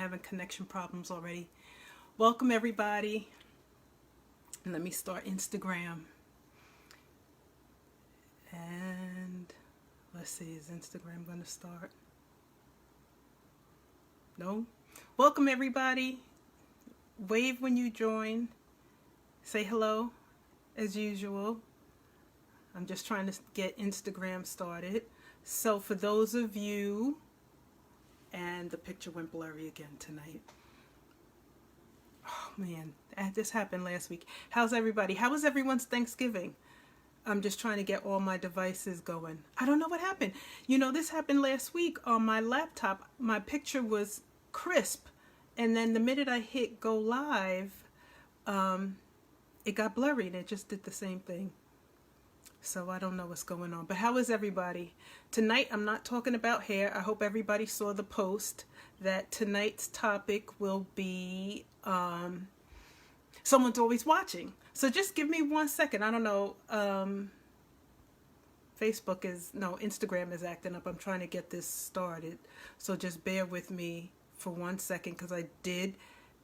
having connection problems already. Welcome everybody. And let me start Instagram. And let's see, is Instagram going to start? No? Welcome everybody. Wave when you join. Say hello as usual. I'm just trying to get Instagram started. So for those of you, and the picture went blurry again tonight. Oh man, this happened last week. How's everybody? How was everyone's Thanksgiving? I'm just trying to get all my devices going. I don't know what happened. You know, this happened last week on my laptop. My picture was crisp. And then the minute I hit go live, it got blurry and it just did the same thing. So I don't know what's going on. But how is everybody? Tonight I'm not talking about hair. I hope everybody saw the post that tonight's topic will be someone's always watching. So just give me 1 second. I don't know. Instagram is acting up. I'm trying to get this started. So just bear with me for 1 second because I did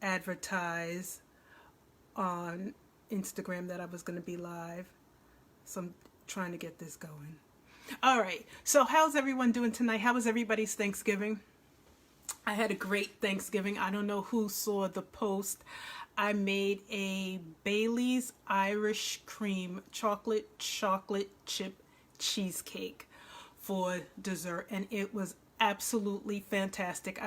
advertise on Instagram that I was going to be live. So I'm trying to get this going. All right. So how's everyone doing tonight? How was everybody's Thanksgiving? I had a great Thanksgiving. I don't know who saw the post. I made a Bailey's Irish Cream chocolate chip cheesecake for dessert. And it was absolutely fantastic.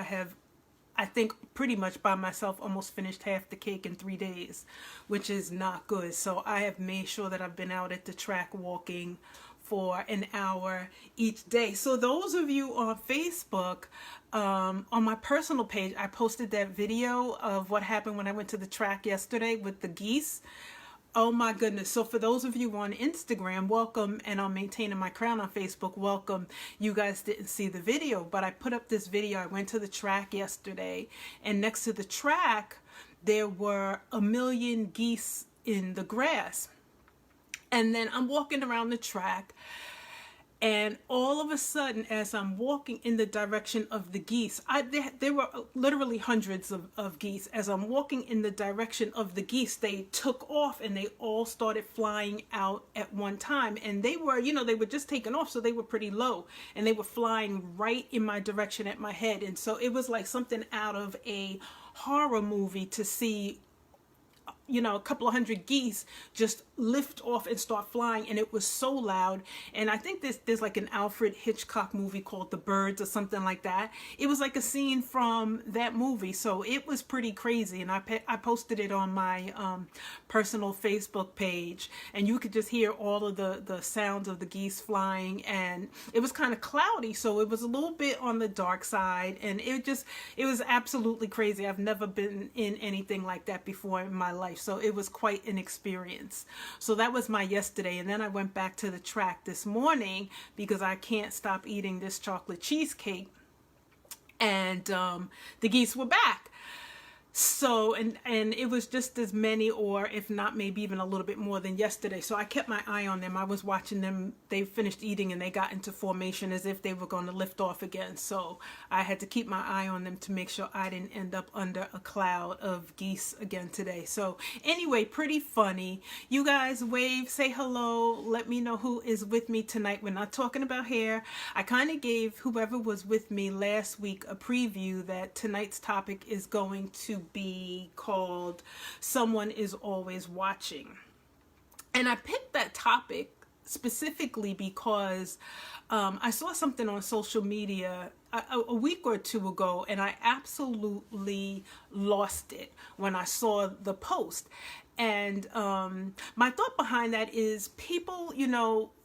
I think pretty much by myself almost finished half the cake in 3 days, which is not good. So I have made sure that I've been out at the track walking for an hour each day. So those of you on Facebook, on my personal page, I posted that video of what happened when I went to the track yesterday with the geese. Oh my goodness. So for those of you on Instagram, welcome, and on Maintaining My Crown on Facebook, welcome. You guys didn't see the video, but I put up this video. I went to the track yesterday, and next to the track, there were 1 million geese in the grass. And then I'm walking around the track, and all of a sudden, as I'm walking in the direction of the geese, there were literally hundreds of geese. As I'm walking in the direction of the geese, they took off and they all started flying out at one time. And they were, they were just taking off, so they were pretty low. And they were flying right in my direction at my head. And so it was like something out of a horror movie to see a couple of hundred geese just lift off and start flying, and it was so loud. And I think there's like an Alfred Hitchcock movie called The Birds or something like that. It was like a scene from that movie, so it was pretty crazy. And I posted it on my personal Facebook page, and you could just hear all of the sounds of the geese flying. And it was kind of cloudy, so it was a little bit on the dark side, and it was absolutely crazy. I've never been in anything like that before in my life. So it was quite an experience. So that was my yesterday. And then I went back to the track this morning because I can't stop eating this chocolate cheesecake. And the geese were back. So, and it was just as many, or if not, maybe even a little bit more than yesterday. So I kept my eye on them. I was watching them. They finished eating and they got into formation as if they were going to lift off again. So I had to keep my eye on them to make sure I didn't end up under a cloud of geese again today. So anyway, pretty funny. You guys wave, say hello. Let me know who is with me tonight. We're not talking about hair. I kind of gave whoever was with me last week a preview that tonight's topic is going to be called Someone is Always Watching. And I picked that topic specifically because I saw something on social media a week or two ago, and I absolutely lost it when I saw the post. And my thought behind that is people,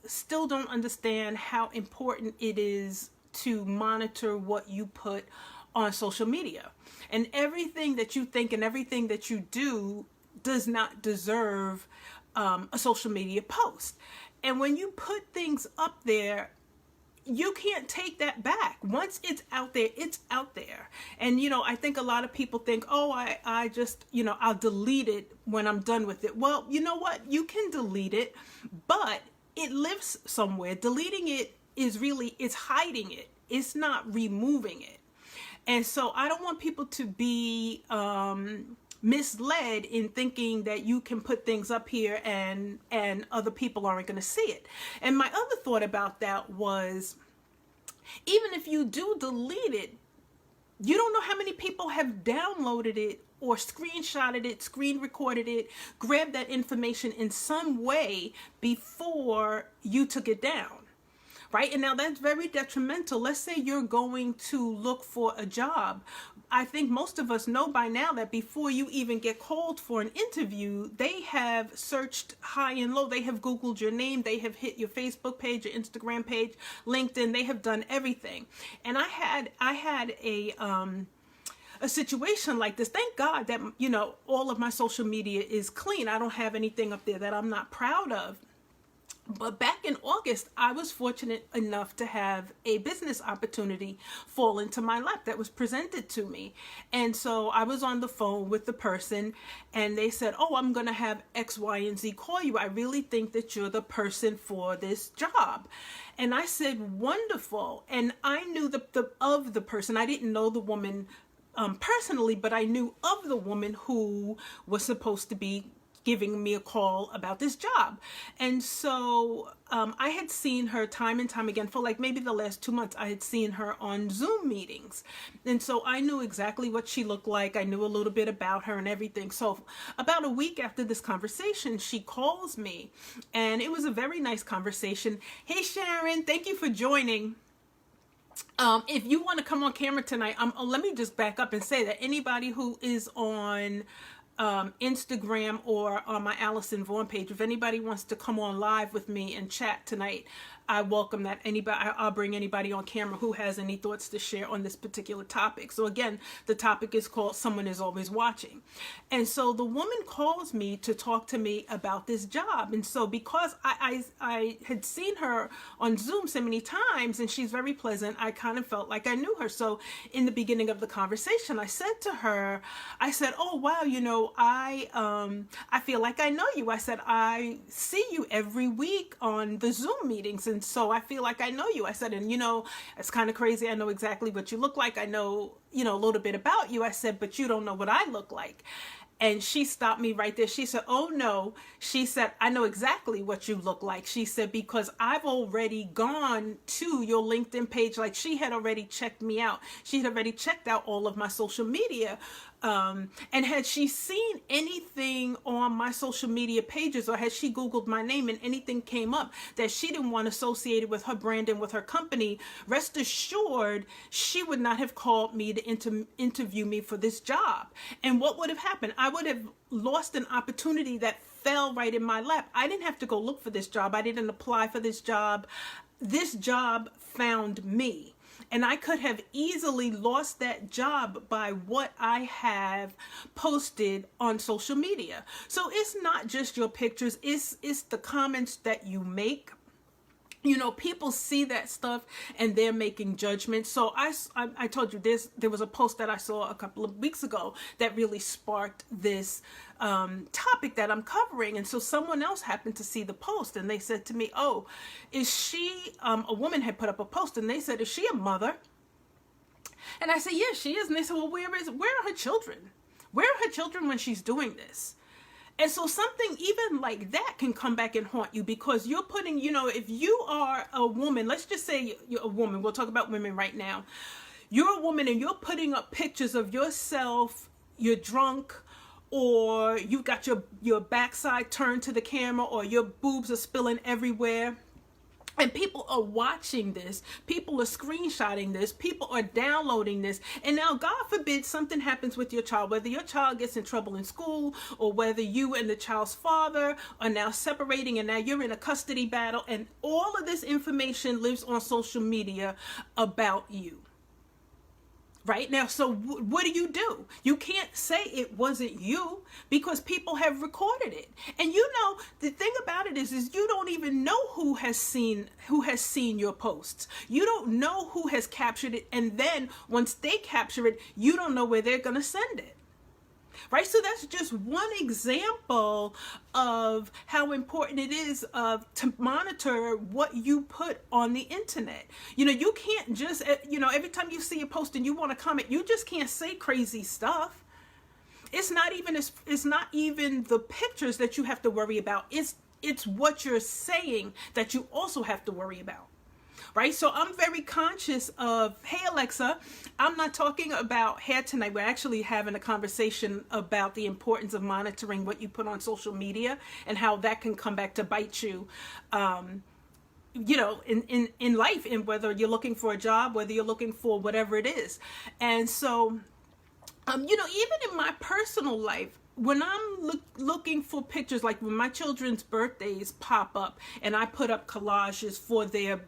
still don't understand how important it is to monitor what you put on social media. And everything that you think and everything that you do does not deserve a social media post. And when you put things up there, you can't take that back. Once it's out there, it's out there. And, I think a lot of people think, oh, I just, I'll delete it when I'm done with it. Well, you know what? You can delete it, but it lives somewhere. Deleting it is really, it's hiding it. It's not removing it. And so I don't want people to be misled in thinking that you can put things up here and other people aren't going to see it. And my other thought about that was, even if you do delete it, you don't know how many people have downloaded it or screenshotted it, screen recorded it, grabbed that information in some way before you took it down. Right? And now that's very detrimental. Let's say you're going to look for a job. I think most of us know by now that before you even get called for an interview, they have searched high and low. They have Googled your name. They have hit your Facebook page, your Instagram page, LinkedIn. They have done everything. And I had a situation like this. Thank God that, you know, all of my social media is clean. I don't have anything up there that I'm not proud of. But back in August, I was fortunate enough to have a business opportunity fall into my lap that was presented to me. And so I was on the phone with the person and they said, oh, I'm going to have X, Y, and Z call you. I really think that you're the person for this job. And I said, wonderful. And I knew of the person. I didn't know the woman personally, but I knew of the woman who was supposed to be giving me a call about this job. And so I had seen her time and time again for like maybe the last 2 months. I had seen her on Zoom meetings. And so I knew exactly what she looked like. I knew a little bit about her and everything. So about a week after this conversation, she calls me and it was a very nice conversation. Hey, Sharon, thank you for joining. If you want to come on camera tonight, let me just back up and say that anybody who is on Instagram or on my Allison Vaughan page, if anybody wants to come on live with me and chat tonight, I welcome that. I'll bring anybody on camera who has any thoughts to share on this particular topic. So again, the topic is called Someone is Always Watching. And so the woman calls me to talk to me about this job. And so because I had seen her on Zoom so many times and she's very pleasant, I kind of felt like I knew her. So in the beginning of the conversation, I said to her, I said, oh, wow, you know, I feel like I know you. I said, I see you every week on the Zoom meetings. And so I feel like I know you. I said, and you know, it's kind of crazy. I know exactly what you look like. I know, you know, a little bit about you. I said, but you don't know what I look like. And she stopped me right there. She said, oh no. She said, I know exactly what you look like. She said, because I've already gone to your LinkedIn page. Like she had already checked me out. She had already checked out all of my social media. And had she seen anything on my social media pages or had she Googled my name and anything came up that she didn't want associated with her brand and with her company, rest assured, she would not have called me to interview me for this job. And what would have happened? I would have lost an opportunity that fell right in my lap. I didn't have to go look for this job. I didn't apply for this job. This job found me. And I could have easily lost that job by what I have posted on social media. So it's not just your pictures, it's the comments that you make. You know, people see that stuff and they're making judgments. So I told you there was a post that I saw a couple of weeks ago that really sparked this topic that I'm covering. And so someone else happened to see the post and they said to me, oh, is she, a woman had put up a post and they said, is she a mother? And I said, yes, she is. And they said, well, where are her children? Where are her children when she's doing this? And so something even like that can come back and haunt you because you're putting, you know, if you are a woman, let's just say you're a woman, we'll talk about women right now. You're a woman and you're putting up pictures of yourself, you're drunk, or you've got your backside turned to the camera, or your boobs are spilling everywhere. And people are watching this, people are screenshotting this, people are downloading this. And now, God forbid, something happens with your child, whether your child gets in trouble in school or whether you and the child's father are now separating and now you're in a custody battle. And all of this information lives on social media about you. Right now, so what do? You can't say it wasn't you because people have recorded it. And you know, the thing about it is you don't even know who has seen your posts. You don't know who has captured it. And then once they capture it, you don't know where they're going to send it. right? So that's just one example of how important it is to monitor what you put on the internet. You can't just, every time you see a post and you want to comment, you just can't say crazy stuff. It's not even the pictures that you have to worry about. It's what you're saying that you also have to worry about. Right? So I'm very conscious of, hey, Alexa, I'm not talking about hair tonight. We're actually having a conversation about the importance of monitoring what you put on social media and how that can come back to bite you, in life, and whether you're looking for a job, whether you're looking for whatever it is. And so, even in my personal life, when I'm looking for pictures, like when my children's birthdays pop up and I put up collages for their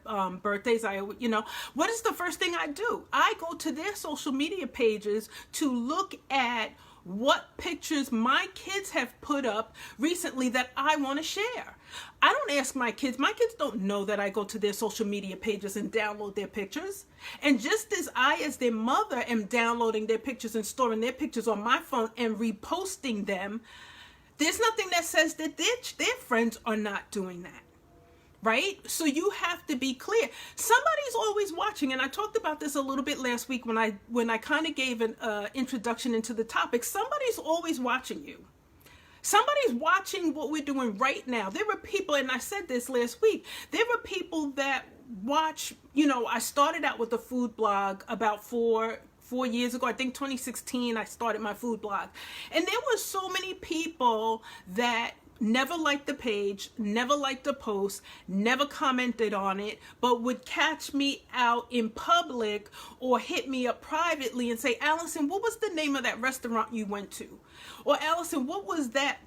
birthdays, what is the first thing I do? I go to their social media pages to look at what pictures my kids have put up recently that I want to share. I don't ask my kids. My kids don't know that I go to their social media pages and download their pictures. And just as I, as their mother, am downloading their pictures and storing their pictures on my phone and reposting them, there's nothing that says that their friends are not doing that. Right? So you have to be clear. Somebody's always watching, and I talked about this a little bit last week when I kind of gave an introduction into the topic. Somebody's always watching you. Somebody's watching what we're doing right now. There were people, and I said this last week, there were people that watch, I started out with a food blog about four years ago. I think 2016, I started my food blog. And there were so many people that never liked the page, never liked the post, never commented on it, but would catch me out in public or hit me up privately and say, Allison, what was the name of that restaurant you went to? Or Allison, what was that,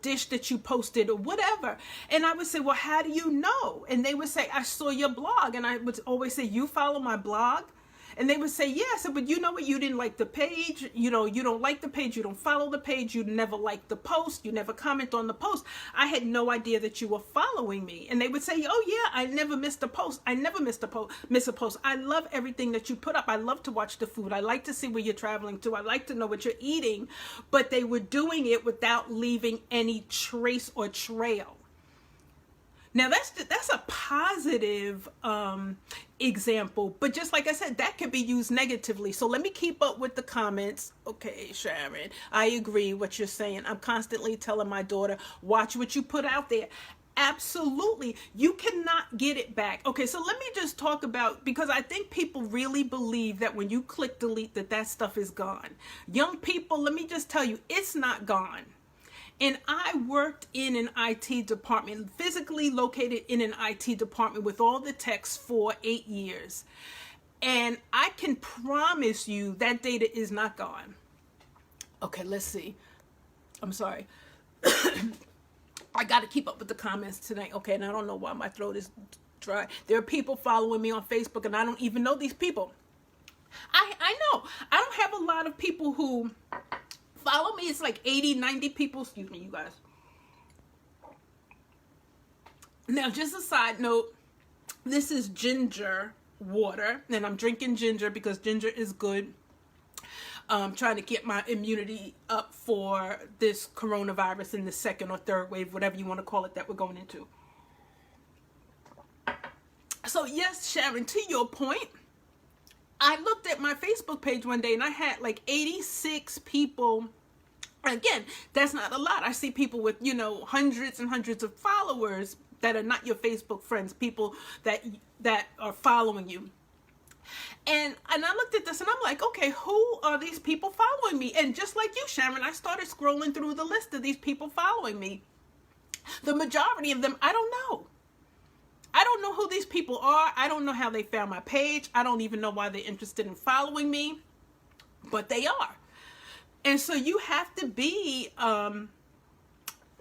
dish that you posted or whatever? And I would say, well, how do you know? And they would say, I saw your blog. And I would always say, you follow my blog? And they would say, yes, but you know what? You didn't like the page. You don't like the page. You don't follow the page. You never liked the post. You never comment on the post. I had no idea that you were following me. And they would say, oh yeah, I never missed a post. I never miss a post. I love everything that you put up. I love to watch the food. I like to see where you're traveling to. I like to know what you're eating. But they were doing it without leaving any trace or trail. Now that's a positive example, but just like I said, that could be used negatively. So let me keep up with the comments. Okay, Sharon, I agree what you're saying. I'm constantly telling my daughter, watch what you put out there. Absolutely. You cannot get it back. Okay, so let me just talk about, because I think people really believe that when you click delete that stuff is gone. Young people, let me just tell you, it's not gone. And I worked in an IT department, physically located in an IT department with all the techs for 8 years. And I can promise you that data is not gone. Okay, let's see. I'm sorry. I got to keep up with the comments tonight. Okay, and I don't know why my throat is dry. There are people following me on Facebook, and I don't even know these people. I know. I don't have a lot of people who follow me. It's like 80, 90 people. Excuse me, you guys. Now, just a side note, this is ginger water, and I'm drinking ginger because ginger is good. Trying to get my immunity up for this coronavirus in the second or third wave, whatever you want to call it, that we're going into. So yes, Sharon, to your point, I looked at my Facebook page one day and I had like 86 people. Again, that's not a lot. I see people with, hundreds and hundreds of followers that are not your Facebook friends, people that are following you. And I looked at this and I'm like, okay, who are these people following me? And just like you, Sharon, I started scrolling through the list of these people following me. The majority of them, I don't know. I don't know who these people are. I don't know how they found my page. I don't even know why they're interested in following me, but they are. And so you have to be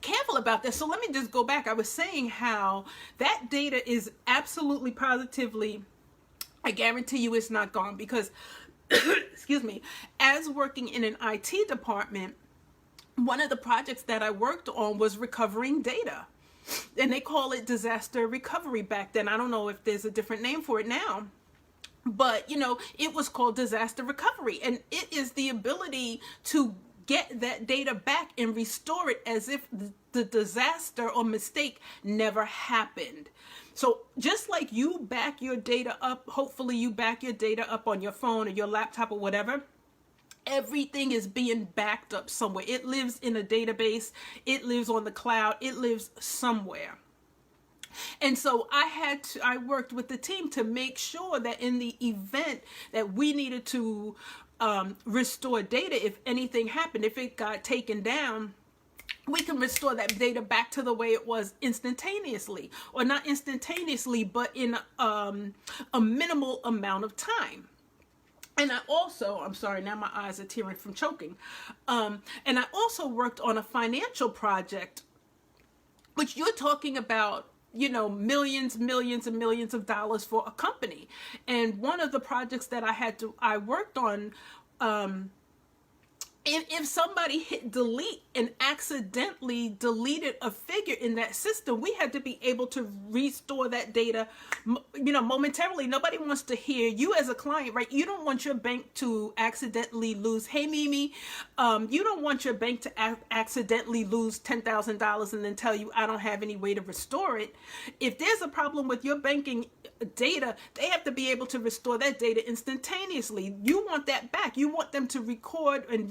careful about this. So let me just go back. I was saying how that data is absolutely positively, I guarantee you it's not gone, because, excuse me, as working in an IT department, one of the projects that I worked on was recovering data. And they call it disaster recovery back then. I don't know if there's a different name for it now. But, it was called disaster recovery. And it is the ability to get that data back and restore it as if the disaster or mistake never happened. So just like you back your data up, hopefully you back your data up on your phone or your laptop or whatever, everything is being backed up somewhere. It lives in a database. It lives on the cloud. It lives somewhere. And so I worked with the team to make sure that in the event that we needed to restore data, if anything happened, if it got taken down, we can restore that data back to the way it was instantaneously, or not instantaneously, but in a minimal amount of time. And I also, I'm sorry, now my eyes are tearing from choking. And I also worked on a financial project, which you're talking about, millions and millions of dollars for a company. And one of the projects that I worked on, if somebody hit delete and accidentally deleted a figure in that system, we had to be able to restore that data, momentarily. Nobody wants to hear you as a client, right? You don't want your bank to accidentally lose. Hey, Mimi, you don't want your bank to accidentally lose $10,000 and then tell you, I don't have any way to restore it. If there's a problem with your banking data, they have to be able to restore that data instantaneously. You want that back. You want them to record and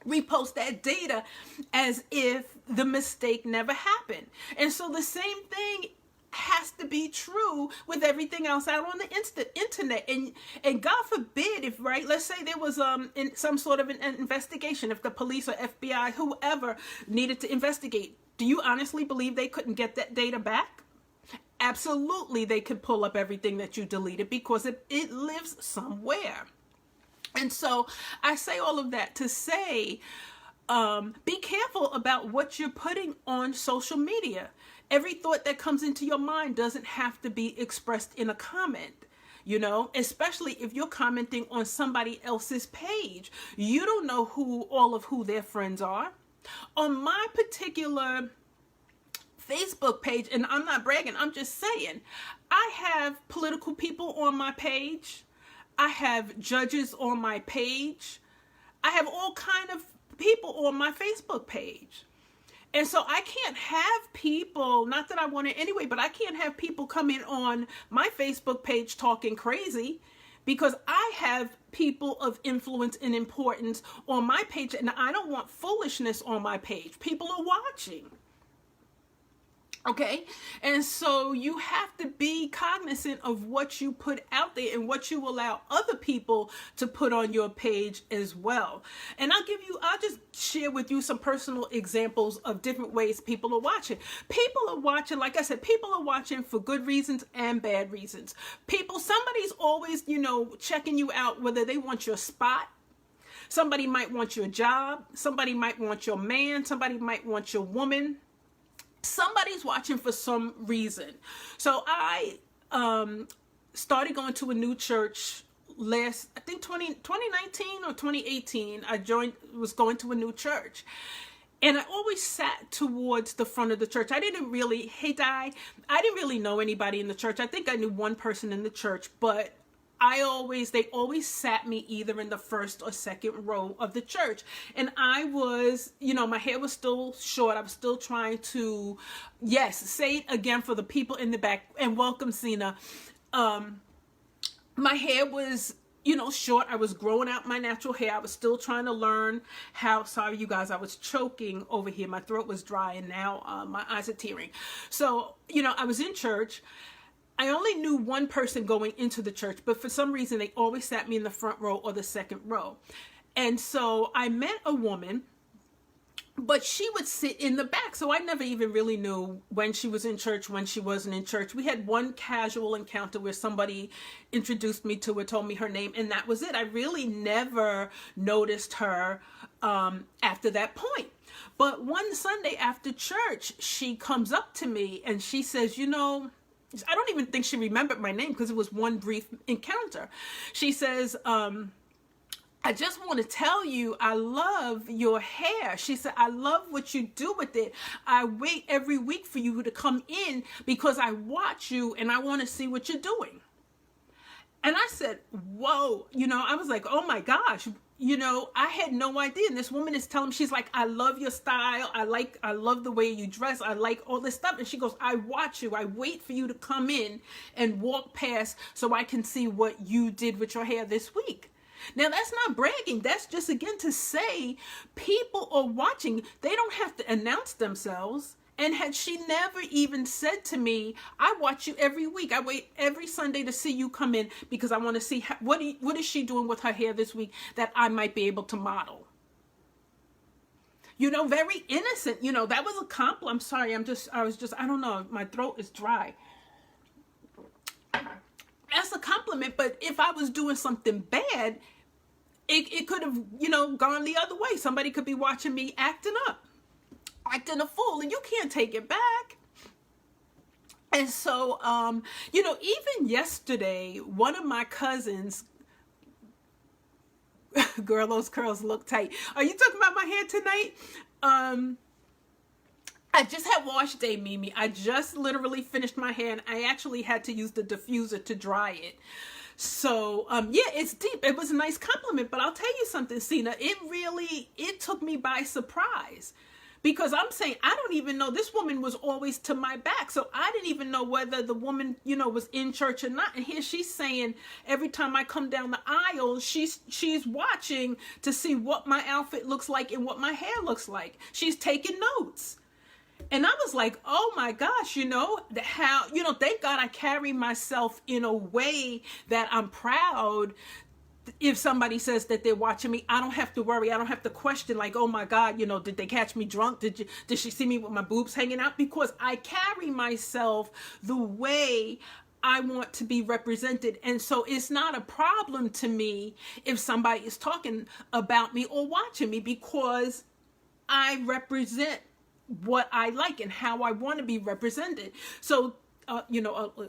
repost that data as if the mistake never happened. And so the same thing has to be true with everything else out on the internet. And God forbid if, right, let's say there was in some sort of an investigation, if the police or FBI, whoever needed to investigate, do you honestly believe they couldn't get that data back? Absolutely, they could pull up everything that you deleted because it lives somewhere. And so I say all of that to say, be careful about what you're putting on social media. Every thought that comes into your mind doesn't have to be expressed in a comment, especially if you're commenting on somebody else's page. You don't know all of who their friends are. On my particular Facebook page, and I'm not bragging, I'm just saying, I have political people on my page. I have judges on my page. I have all kind of people on my Facebook page. And so I can't have people, not that I want it anyway, but I can't have people come in on my Facebook page talking crazy, because I have people of influence and importance on my page, and I don't want foolishness on my page. People are watching. Okay, and so you have to be cognizant of what you put out there and what you allow other people to put on your page as well. And I'll just share with you some personal examples of different ways people are watching. People are watching, like I said, people are watching for good reasons and bad reasons. Somebody's always, checking you out, whether they want your spot. Somebody might want your job. Somebody might want your man. Somebody might want your woman. Somebody's watching for some reason. So I started going to a new church I think 2019 or 2018. Was going to a new church. And I always sat towards the front of the church. I didn't really know anybody in the church. I think I knew one person in the church, but they always sat me either in the first or second row of the church. And I was, my hair was still short. I was still trying to, say it again for the people in the back. And welcome, Cena. My hair was, short. I was growing out my natural hair. I was still trying to learn sorry, you guys, I was choking over here. My throat was dry and now my eyes are tearing. So, I was in church. I only knew one person going into the church, but for some reason they always sat me in the front row or the second row. And so I met a woman, but she would sit in the back. So I never even really knew when she was in church, when she wasn't in church. We had one casual encounter where somebody introduced me to her, told me her name, and that was it. I really never noticed her after that point. But one Sunday after church, she comes up to me and she says, I don't even think she remembered my name because it was one brief encounter. She says, I just want to tell you, I love your hair. She said, I love what you do with it. I wait every week for you to come in because I watch you and I want to see what you're doing. And I said, whoa, I was like, oh my gosh, I had no idea. And this woman is telling me, she's like, I love your style. I love the way you dress. I like all this stuff. And she goes, I watch you. I wait for you to come in and walk past so I can see what you did with your hair this week. Now, that's not bragging. That's just, again, to say people are watching. They don't have to announce themselves. And had she never even said to me, I watch you every week. I wait every Sunday to see you come in because I want to see what is she doing with her hair this week that I might be able to model. Very innocent. That was a compliment. I'm sorry. I don't know. My throat is dry. That's a compliment. But if I was doing something bad, it could have, gone the other way. Somebody could be watching me acting a fool, and you can't take it back. And so, even yesterday, one of my cousins, girl, those curls look tight. Are you talking about my hair tonight? I just had wash day, Mimi. I just literally finished my hair, and I actually had to use the diffuser to dry it. So, it's deep. It was a nice compliment, but I'll tell you something, Cena. It took me by surprise. Because I'm saying, I don't even know, this woman was always to my back. So I didn't even know whether the woman, was in church or not. And here she's saying, every time I come down the aisle, she's watching to see what my outfit looks like and what my hair looks like. She's taking notes. And I was like, oh my gosh, thank God I carry myself in a way that I'm proud. If somebody says that they're watching me, I don't have to worry. I don't have to question like, oh my God, did they catch me drunk? Did she see me with my boobs hanging out? Because I carry myself the way I want to be represented. And so it's not a problem to me if somebody is talking about me or watching me, because I represent what I like and how I want to be represented. So,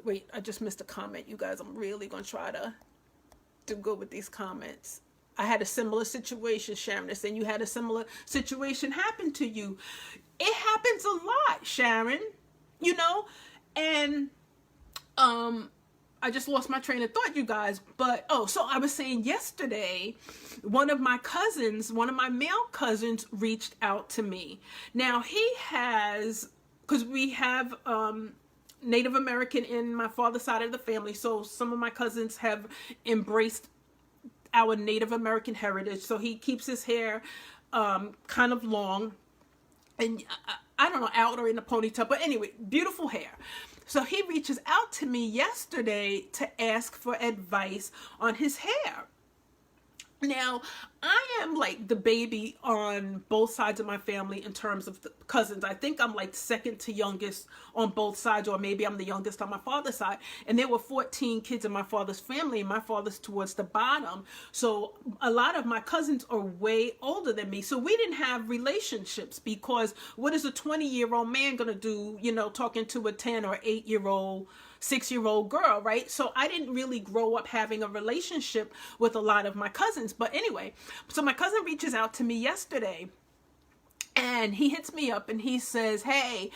wait, I just missed a comment, you guys. I'm really going to try to do good with these comments. I had a similar situation, Sharon is saying you had a similar situation happen to you. It happens a lot, Sharon, and I just lost my train of thought, you guys. But so I was saying yesterday, one of my male cousins reached out to me. Now because we have Native American in my father's side of the family, so some of my cousins have embraced our Native American heritage. So he keeps his hair kind of long, and I don't know, out or in a ponytail, but anyway, beautiful hair. So he reaches out to me yesterday to ask for advice on his hair. Now, I am like the baby on both sides of my family in terms of the cousins. I think I'm like second to youngest on both sides, or maybe I'm the youngest on my father's side. And there were 14 kids in my father's family, and my father's towards the bottom. So a lot of my cousins are way older than me. So we didn't have relationships, because what is a 20-year-old man going to do, talking to a 10 or 8-year-old 6-year-old girl, right? So I didn't really grow up having a relationship with a lot of my cousins. But anyway, so my cousin reaches out to me yesterday, and he hits me up and he says, hey,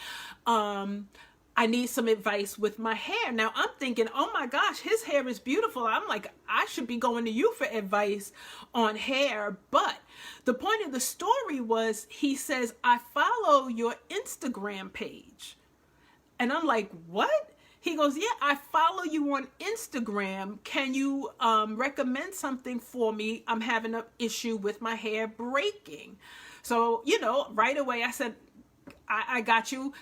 I need some advice with my hair. Now I'm thinking, oh my gosh, his hair is beautiful. I'm like, I should be going to you for advice on hair. But the point of the story was, he says, I follow your Instagram page. And I'm like, what? He goes, yeah, I follow you on Instagram. Can you recommend something for me? I'm having an issue with my hair breaking. So, right away I said, I got you.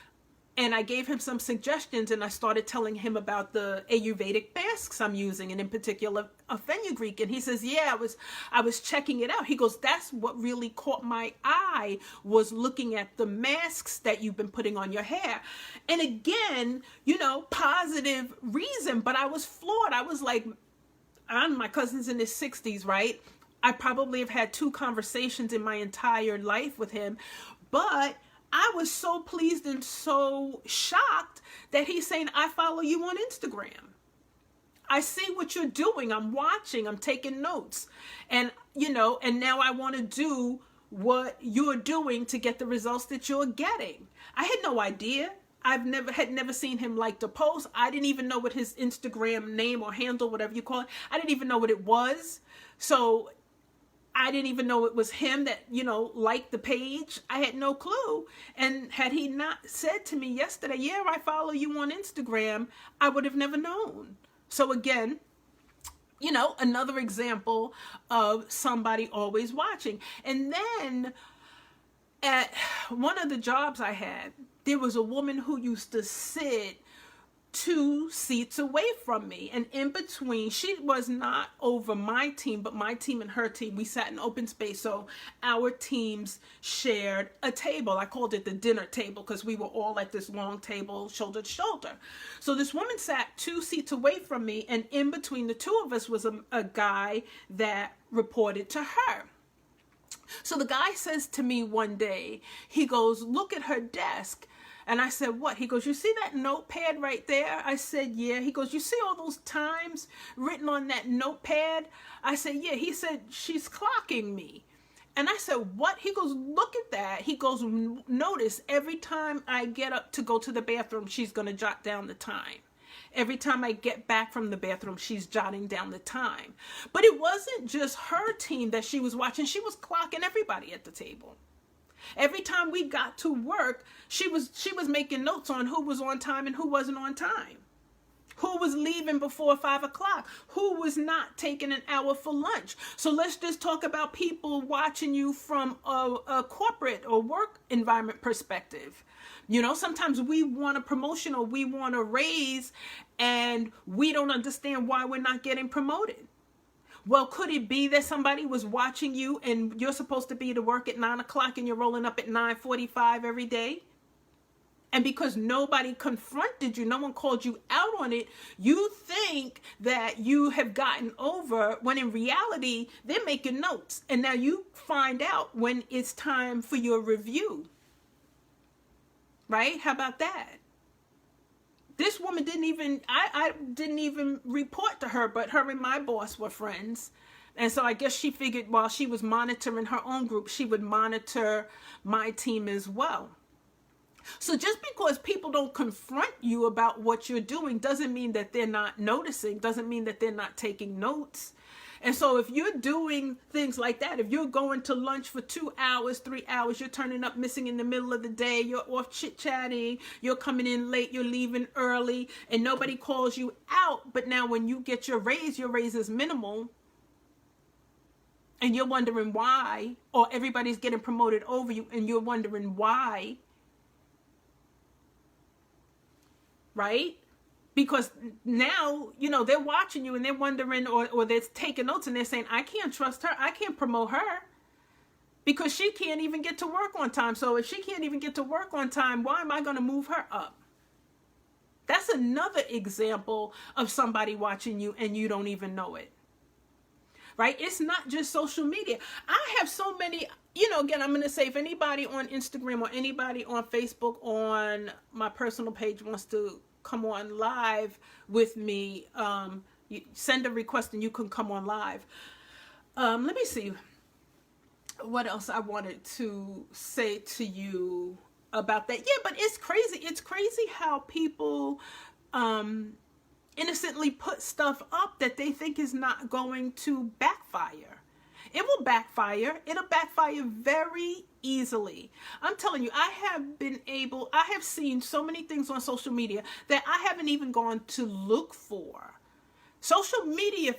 And I gave him some suggestions, and I started telling him about the Ayurvedic masks I'm using, and in particular a fenugreek. And he says, yeah, I was checking it out. He goes, that's what really caught my eye, was looking at the masks that you've been putting on your hair. And again, positive reason, but I was floored. I was like, my cousin's in his 60s, right? I probably have had 2 conversations in my entire life with him, but I was so pleased and so shocked that he's saying, I follow you on Instagram. I see what you're doing. I'm watching. I'm taking notes. And, and now I want to do what you're doing to get the results that you're getting. I had no idea. I've never seen him like the post. I didn't even know what his Instagram name or handle, whatever you call it. I didn't even know what it was. So I didn't even know it was him that, liked the page. I had no clue. And had he not said to me yesterday, yeah, I follow you on Instagram, I would have never known. So again, another example of somebody always watching. And then at one of the jobs I had, there was a woman who used to sit 2 seats away from me, and in between, she was not over my team, but my team and her team, we sat in open space. So our teams shared a table. I called it the dinner table because we were all at this long table, shoulder to shoulder. So this woman sat 2 seats away from me, and in between the two of us was a guy that reported to her. So the guy says to me one day, he goes, look at her desk. And I said, what? He goes, you see that notepad right there? I said, yeah. He goes, you see all those times written on that notepad? I said, yeah. He said, she's clocking me. And I said, what? He goes, look at that. He goes, notice every time I get up to go to the bathroom, she's going to jot down the time. Every time I get back from the bathroom, she's jotting down the time. But it wasn't just her team that she was watching. She was clocking everybody at the table. Every time we got to work, she was making notes on who was on time and who wasn't on time. Who was leaving before 5 o'clock? Who was not taking an hour for lunch? So let's just talk about people watching you from a corporate or work environment perspective. Sometimes we want a promotion or we want a raise and we don't understand why we're not getting promoted. Well, could it be that somebody was watching you and you're supposed to be to work at 9 o'clock and you're rolling up at 9:45 every day? And because nobody confronted you, no one called you out on it, you think that you have gotten over when in reality, they're making notes. And now you find out when it's time for your review. Right? How about that? This woman I didn't even report to her, but her and my boss were friends. And so I guess she figured while she was monitoring her own group, she would monitor my team as well. So just because people don't confront you about what you're doing doesn't mean that they're not noticing, doesn't mean that they're not taking notes. And so if you're doing things like that, if you're going to lunch for 2 hours, 3 hours, you're turning up missing in the middle of the day, you're off chit-chatting, you're coming in late, you're leaving early, and nobody calls you out. But now when you get your raise is minimal, and you're wondering why, or everybody's getting promoted over you, and you're wondering why, right? Because now, they're watching you and they're wondering or they're taking notes and they're saying, I can't trust her. I can't promote her because she can't even get to work on time. So if she can't even get to work on time, why am I going to move her up? That's another example of somebody watching you and you don't even know it. Right? It's not just social media. I have so many, again, I'm going to say if anybody on Instagram or anybody on Facebook on my personal page wants to come on live with me, you send a request and you can come on live. Let me see what else I wanted to say to you about that. Yeah, but it's crazy. It's crazy how people innocently put stuff up that they think is not going to backfire. It will backfire. It'll backfire very easily. I'm telling you, I have seen so many things on social media that I haven't even gone to look for. Social media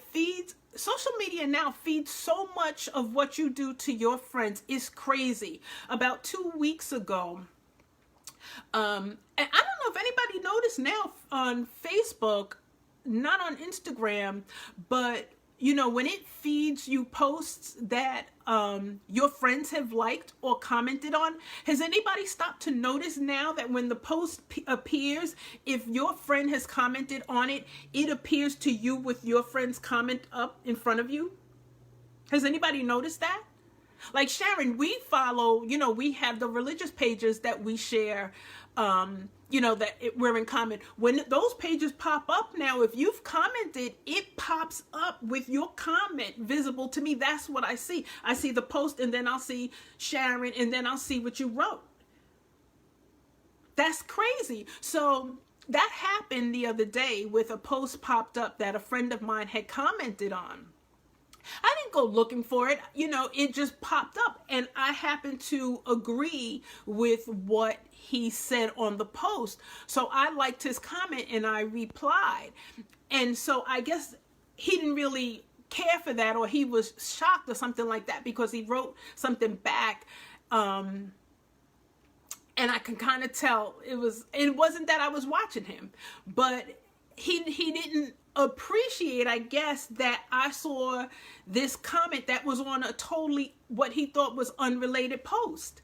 now feeds so much of what you do to your friends. It's crazy. About 2 weeks ago, and I don't know if anybody noticed now on Facebook, not on Instagram, but when it feeds you posts that your friends have liked or commented on, has anybody stopped to notice now that when the post appears, if your friend has commented on it, it appears to you with your friend's comment up in front of you? Has anybody noticed that? Like Sharon, we follow, we have the religious pages that we share, we're in common. When those pages pop up now, if you've commented, it pops up with your comment visible to me. That's what I see. I see the post and then I'll see Sharon and then I'll see what you wrote. That's crazy. So that happened the other day with a post popped up that a friend of mine had commented on. I didn't go looking for it. It just popped up, and I happened to agree with what he said on the post. So I liked his comment and I replied. And so I guess he didn't really care for that, or he was shocked or something like that, because he wrote something back. And I can kind of tell it wasn't that I was watching him, but he didn't appreciate, I guess, that I saw this comment that was on a totally what he thought was unrelated post.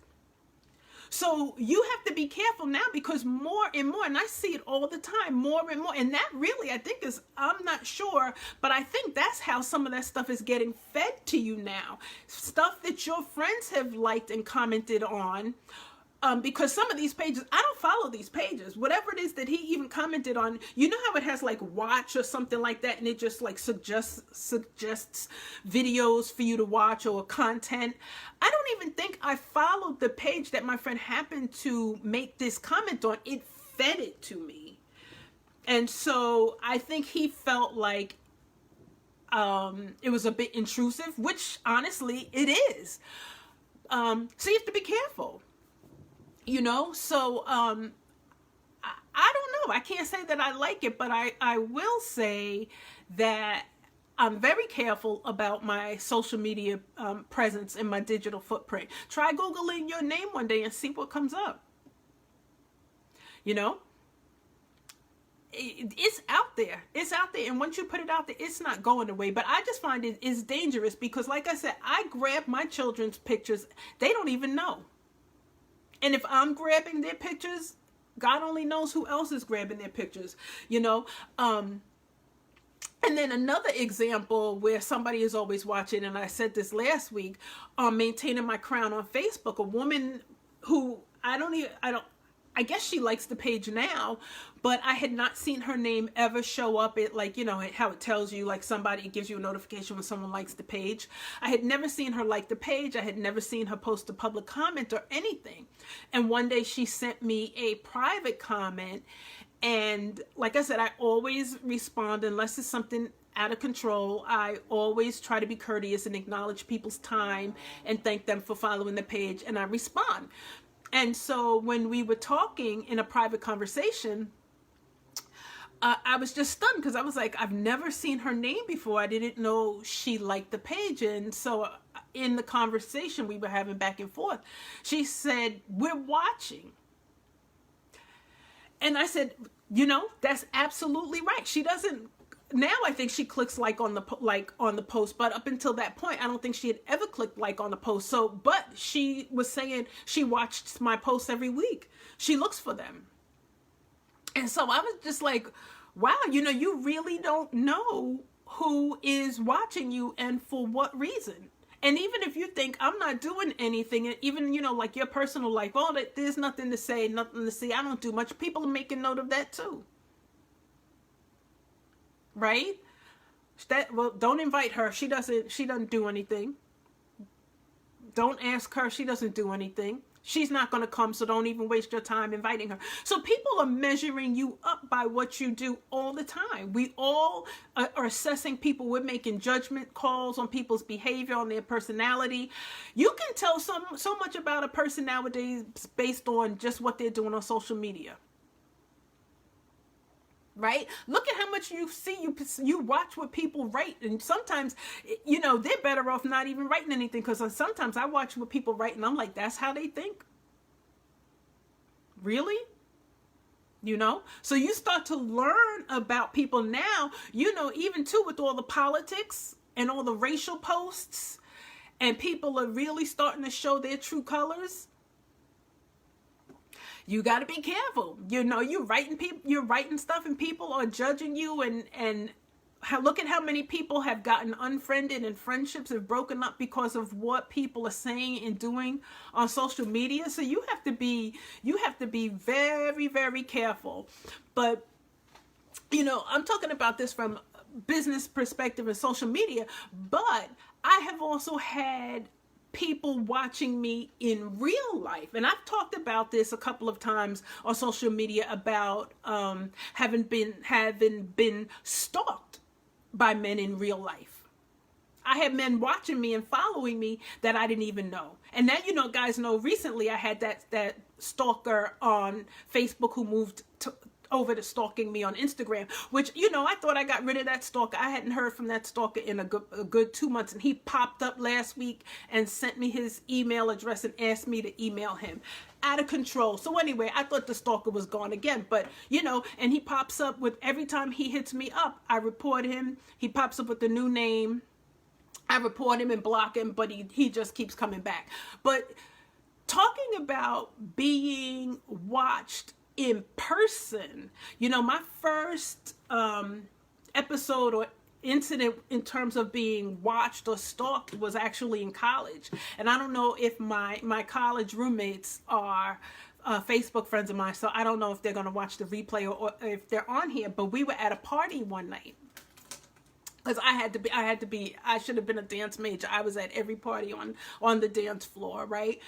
So you have to be careful now, because more and more, and I see it all the time, more and more, and that really, I think I'm not sure, but I think that's how some of that stuff is getting fed to you now. Stuff that your friends have liked and commented on. Because some of these pages, I don't follow these pages. Whatever it is that he even commented on, you know how it has like watch or something like that, and it just like suggests videos for you to watch or content. I don't even think I followed the page that my friend happened to make this comment on. It fed it to me. And so I think he felt like it was a bit intrusive, which honestly it is. So you have to be careful. So I don't know. I can't say that I like it, but I will say that I'm very careful about my social media presence and my digital footprint. Try Googling your name one day and see what comes up. It's out there. It's out there. And once you put it out there, it's not going away. But I just find it's dangerous, because like I said, I grab my children's pictures. They don't even know. And if I'm grabbing their pictures, God only knows who else is grabbing their pictures, And then another example where somebody is always watching, and I said this last week, Maintaining My Crown on Facebook, a woman who I guess she likes the page now, but I had not seen her name ever show up at, like, how it tells you, like, it gives you a notification when someone likes the page. I had never seen her like the page. I had never seen her post a public comment or anything. And one day she sent me a private comment. And like I said, I always respond unless it's something out of control. I always try to be courteous and acknowledge people's time and thank them for following the page, and I respond. And so when we were talking in a private conversation, I was just stunned, because I was like, I've never seen her name before. I didn't know she liked the page. And so in the conversation we were having back and forth, she said, "We're watching." And I said, that's absolutely right. She doesn't. Now I think she clicks like on the post, but up until that point, I don't think she had ever clicked like on the post. So, but she was saying she watched my posts every week. She looks for them. And so I was just like, wow, you really don't know who is watching you and for what reason. And even if you think I'm not doing anything, and even, like your personal life, there's nothing to say, nothing to see, I don't do much. People are making note of that too. Right? Don't invite her. She doesn't do anything. Don't ask her. She doesn't do anything. She's not going to come, so don't even waste your time inviting her. So people are measuring you up by what you do all the time. We all are assessing people. We're making judgment calls on people's behavior, on their personality. You can tell so much about a person nowadays based on just what they're doing on social media. Right? Look at how much you see, you watch what people write, and sometimes, they're better off not even writing anything, because sometimes I watch what people write and I'm like, that's how they think? Really? So you start to learn about people now, even too with all the politics and all the racial posts, and people are really starting to show their true colors. You got to be careful. You're writing stuff, and people are judging you, and look at how many people have gotten unfriended, and friendships have broken up because of what people are saying and doing on social media. So you have to be very, very careful. But I'm talking about this from business perspective and social media, but I have also had people watching me in real life. And I've talked about this a couple of times on social media about having been stalked by men in real life. I had men watching me and following me that I didn't even know. And then, guys know, recently I had that stalker on Facebook who moved over to stalking me on Instagram, which, I thought I got rid of that stalker. I hadn't heard from that stalker in a good 2 months, and he popped up last week and sent me his email address and asked me to email him. Out of control. So anyway, I thought the stalker was gone again, but and he pops up with, every time he hits me up, I report him. He pops up with the new name. I report him and block him, but he just keeps coming back. But talking about being watched in person, my first episode or incident in terms of being watched or stalked was actually in college. And I don't know if my college roommates are Facebook friends of mine, so I don't know if they're going to watch the replay or if they're on here, but we were at a party one night. Because I should have been a dance major. I was at every party on the dance floor, right?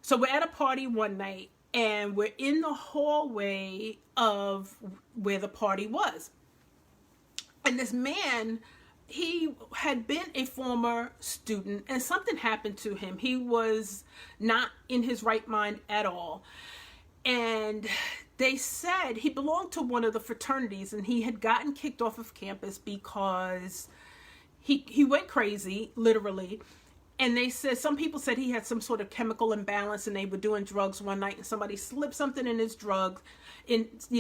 So we're at a party one night, and we're in the hallway of where the party was. And this man, he had been a former student, and something happened to him. He was not in his right mind at all. And they said he belonged to one of the fraternities, and he had gotten kicked off of campus because he went crazy, literally. And they said, some people said he had some sort of chemical imbalance, and they were doing drugs one night, and somebody slipped something in his drugs.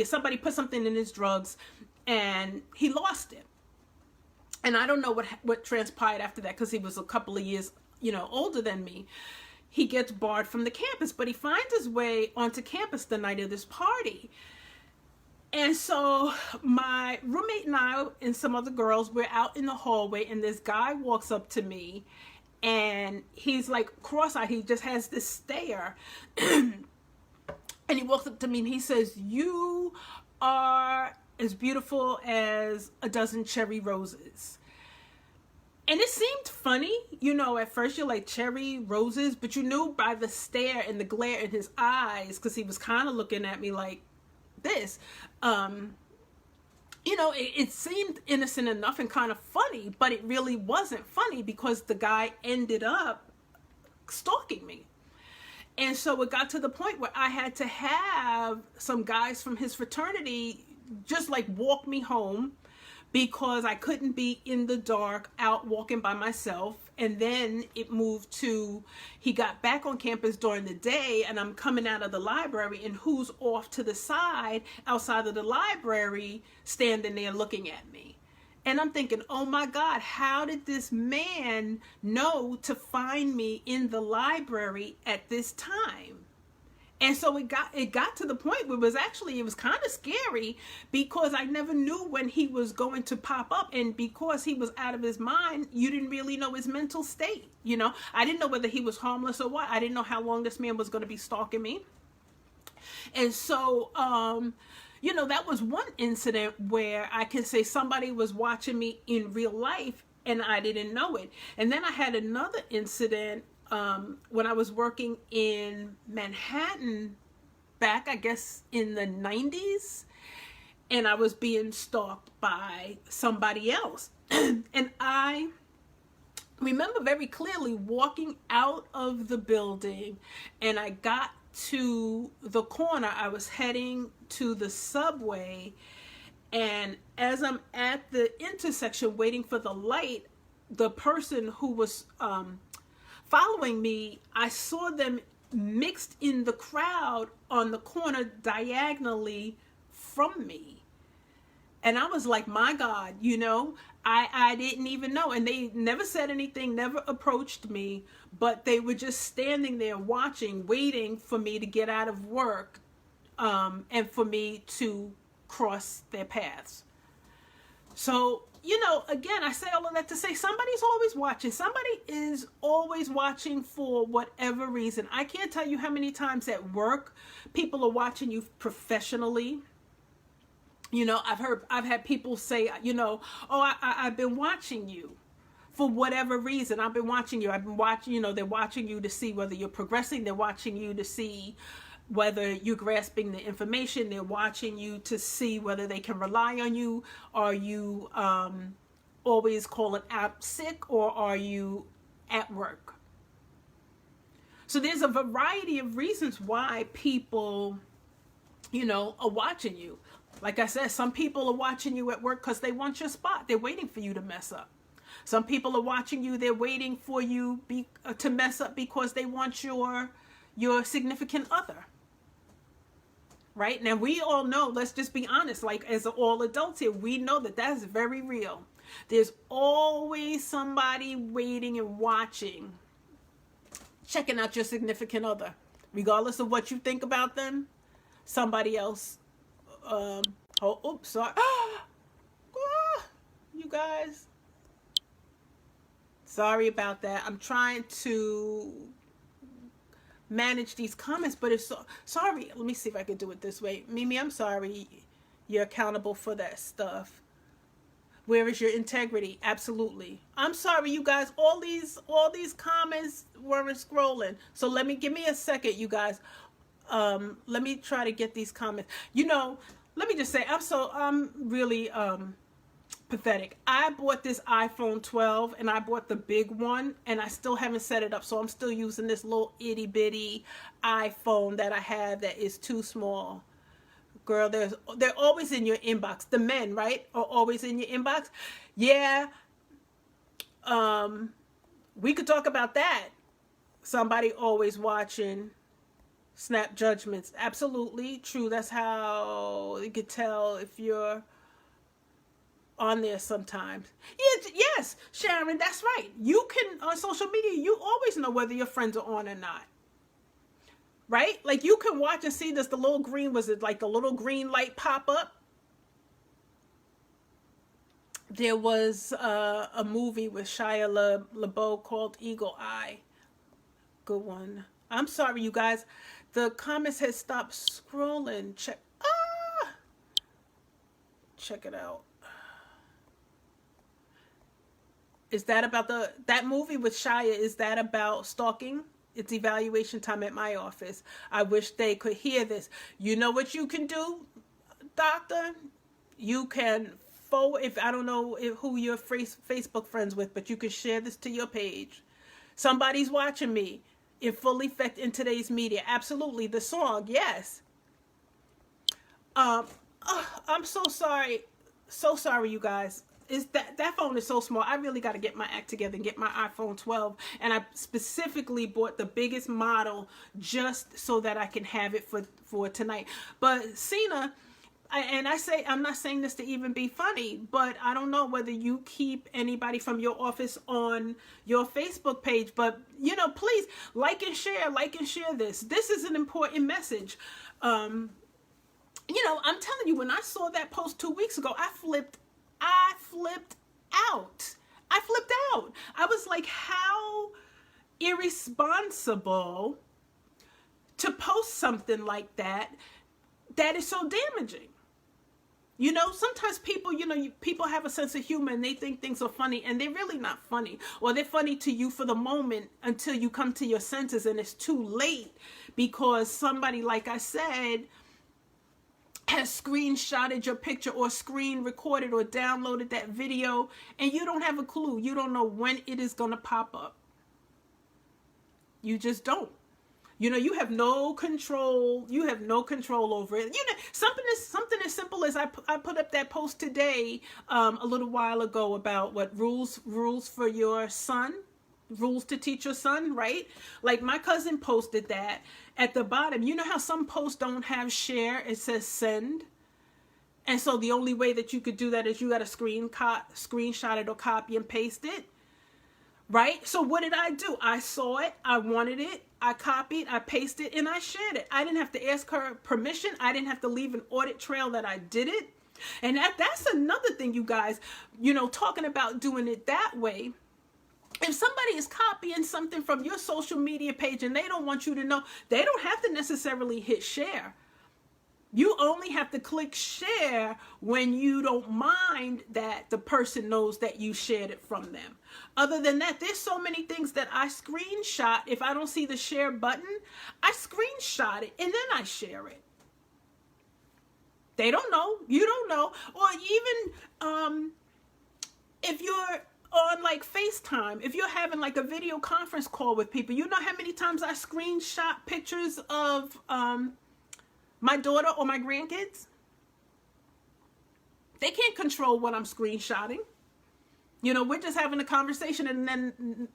Somebody put something in his drugs, and he lost it. And I don't know what transpired after that, because he was a couple of years, older than me. He gets barred from the campus, but he finds his way onto campus the night of this party. And so my roommate and I and some other girls, we're out in the hallway, and this guy walks up to me, and he's like cross-eyed. He just has this stare. And he walks up to me and he says, "You are as beautiful as a dozen cherry roses." And it seemed funny, at first you're like, cherry roses, but you knew by the stare and the glare in his eyes, because he was kind of looking at me like this, it seemed innocent enough and kind of funny, but it really wasn't funny, because the guy ended up stalking me. And so it got to the point where I had to have some guys from his fraternity just like walk me home, because I couldn't be in the dark out walking by myself. And then it moved to, he got back on campus during the day, and I'm coming out of the library, and who's off to the side outside of the library standing there looking at me. And I'm thinking, oh my God, how did this man know to find me in the library at this time? And so it got to the point where it was kind of scary, because I never knew when he was going to pop up. And because he was out of his mind, you didn't really know his mental state. I didn't know whether he was harmless or what. I didn't know how long this man was going to be stalking me. And so, that was one incident where I can say somebody was watching me in real life and I didn't know it. And then I had another incident when I was working in Manhattan back, I guess, in the 90s, and I was being stalked by somebody else. And I remember very clearly walking out of the building, and I got to the corner. I was heading to the subway, and as I'm at the intersection waiting for the light, the person who was following me, I saw them mixed in the crowd on the corner diagonally from me. And I was like, my God, I didn't even know. And they never said anything, never approached me, but they were just standing there watching, waiting for me to get out of work, and for me to cross their paths. So, again, I say all of that to say somebody's always watching. Somebody is always watching for whatever reason. I can't tell you how many times at work people are watching you professionally. I've had people say, I've been watching you for whatever reason. I've been watching you. They're watching you to see whether you're progressing. They're watching you to see whether you're grasping the information. They're watching you to see whether they can rely on you. Are you always calling out sick, or are you at work? So there's a variety of reasons why people, are watching you. Like I said, some people are watching you at work because they want your spot. They're waiting for you to mess up. Some people are watching you. They're waiting for you to mess up because they want your significant other. Right? Now, we all know, let's just be honest, like as all adults here, we know that that's very real. There's always somebody waiting and watching, checking out your significant other. Regardless of what you think about them, somebody else, sorry. You guys. Sorry about that. I'm trying to manage these comments, but it's so sorry. Let me see if I can do it this way. Mimi, I'm sorry. You're accountable for that stuff. Where is your integrity? Absolutely. I'm sorry, you guys. All these comments weren't scrolling. So give me a second, you guys. Let me try to get these comments. Let me just say, I'm really pathetic. I bought this iPhone 12 and I bought the big one, and I still haven't set it up. So I'm still using this little itty bitty iPhone that I have that is too small. Girl, they're always in your inbox. The men, right, are always in your inbox. Yeah. We could talk about that. Somebody always watching. Snap judgments. Absolutely true. That's how you could tell if you're on there sometimes. Yes, Sharon, that's right. You can, on social media, you always know whether your friends are on or not. Right? Like you can watch and see the little green, was it like the little green light pop up? There was a movie with Shia LaBeouf called Eagle Eye. Good one. I'm sorry, you guys. The comments had stopped scrolling. Check it out. Is that about that movie with Shia? Is that about stalking? It's evaluation time at my office. I wish they could hear this. You know what you can do, doctor? You can forward, if I don't know who you're Facebook friends with, but you can share this to your page. Somebody's watching me in full effect in today's media. Absolutely. The song, yes. I'm so sorry. So sorry, you guys. Is that phone is so small. I really got to get my act together and get my iPhone 12. And I specifically bought the biggest model just so that I can have it for tonight. But Cena, I'm not saying this to even be funny, but I don't know whether you keep anybody from your office on your Facebook page. But, please like and share this. This is an important message. I'm telling you, when I saw that post 2 weeks ago, I flipped out. I was like, how irresponsible to post something like that is so damaging. Sometimes people, people have a sense of humor and they think things are funny, and they're really not funny. Or they're funny to you for the moment until you come to your senses and it's too late because somebody, like I said, has screenshotted your picture or screen recorded or downloaded that video, and you don't have a clue. You don't know when it is going to pop up. You just don't. You have no control. You have no control over it. Something as simple as I put up that post today, a little while ago about what rules for your son. Rules to teach your son, right? Like my cousin posted that at the bottom. You know how some posts don't have share, it says send. And so the only way that you could do that is you got to screenshot it or copy and paste it, right? So what did I do? I saw it, I wanted it, I copied, I pasted, and I shared it. I didn't have to ask her permission. I didn't have to leave an audit trail that I did it. And that's another thing, you guys, talking about doing it that way. If somebody is copying something from your social media page and they don't want you to know, they don't have to necessarily hit share. You only have to click share when you don't mind that the person knows that you shared it from them. Other than that, there's so many things that I screenshot. If I don't see the share button, I screenshot it and then I share it. They don't know. You don't know. Or even, if you're on like FaceTime, if you're having like a video conference call with people, you know how many times I screenshot pictures of my daughter or my grandkids? They can't control what I'm screenshotting. You know, we're just having a conversation, and then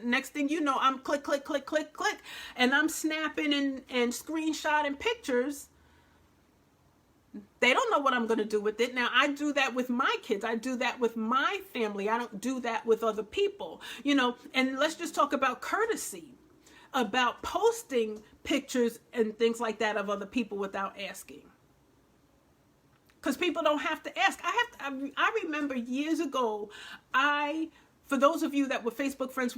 next thing you know, I'm click, click, click, click, click, and I'm snapping and screenshotting pictures. They don't know what I'm going to do with it. Now, I do that with my kids. I do that with my family. I don't do that with other people, you know. And let's just talk about courtesy, about posting pictures and things like that of other people without asking. Because people don't have to ask. I remember years ago, for those of you that were Facebook friends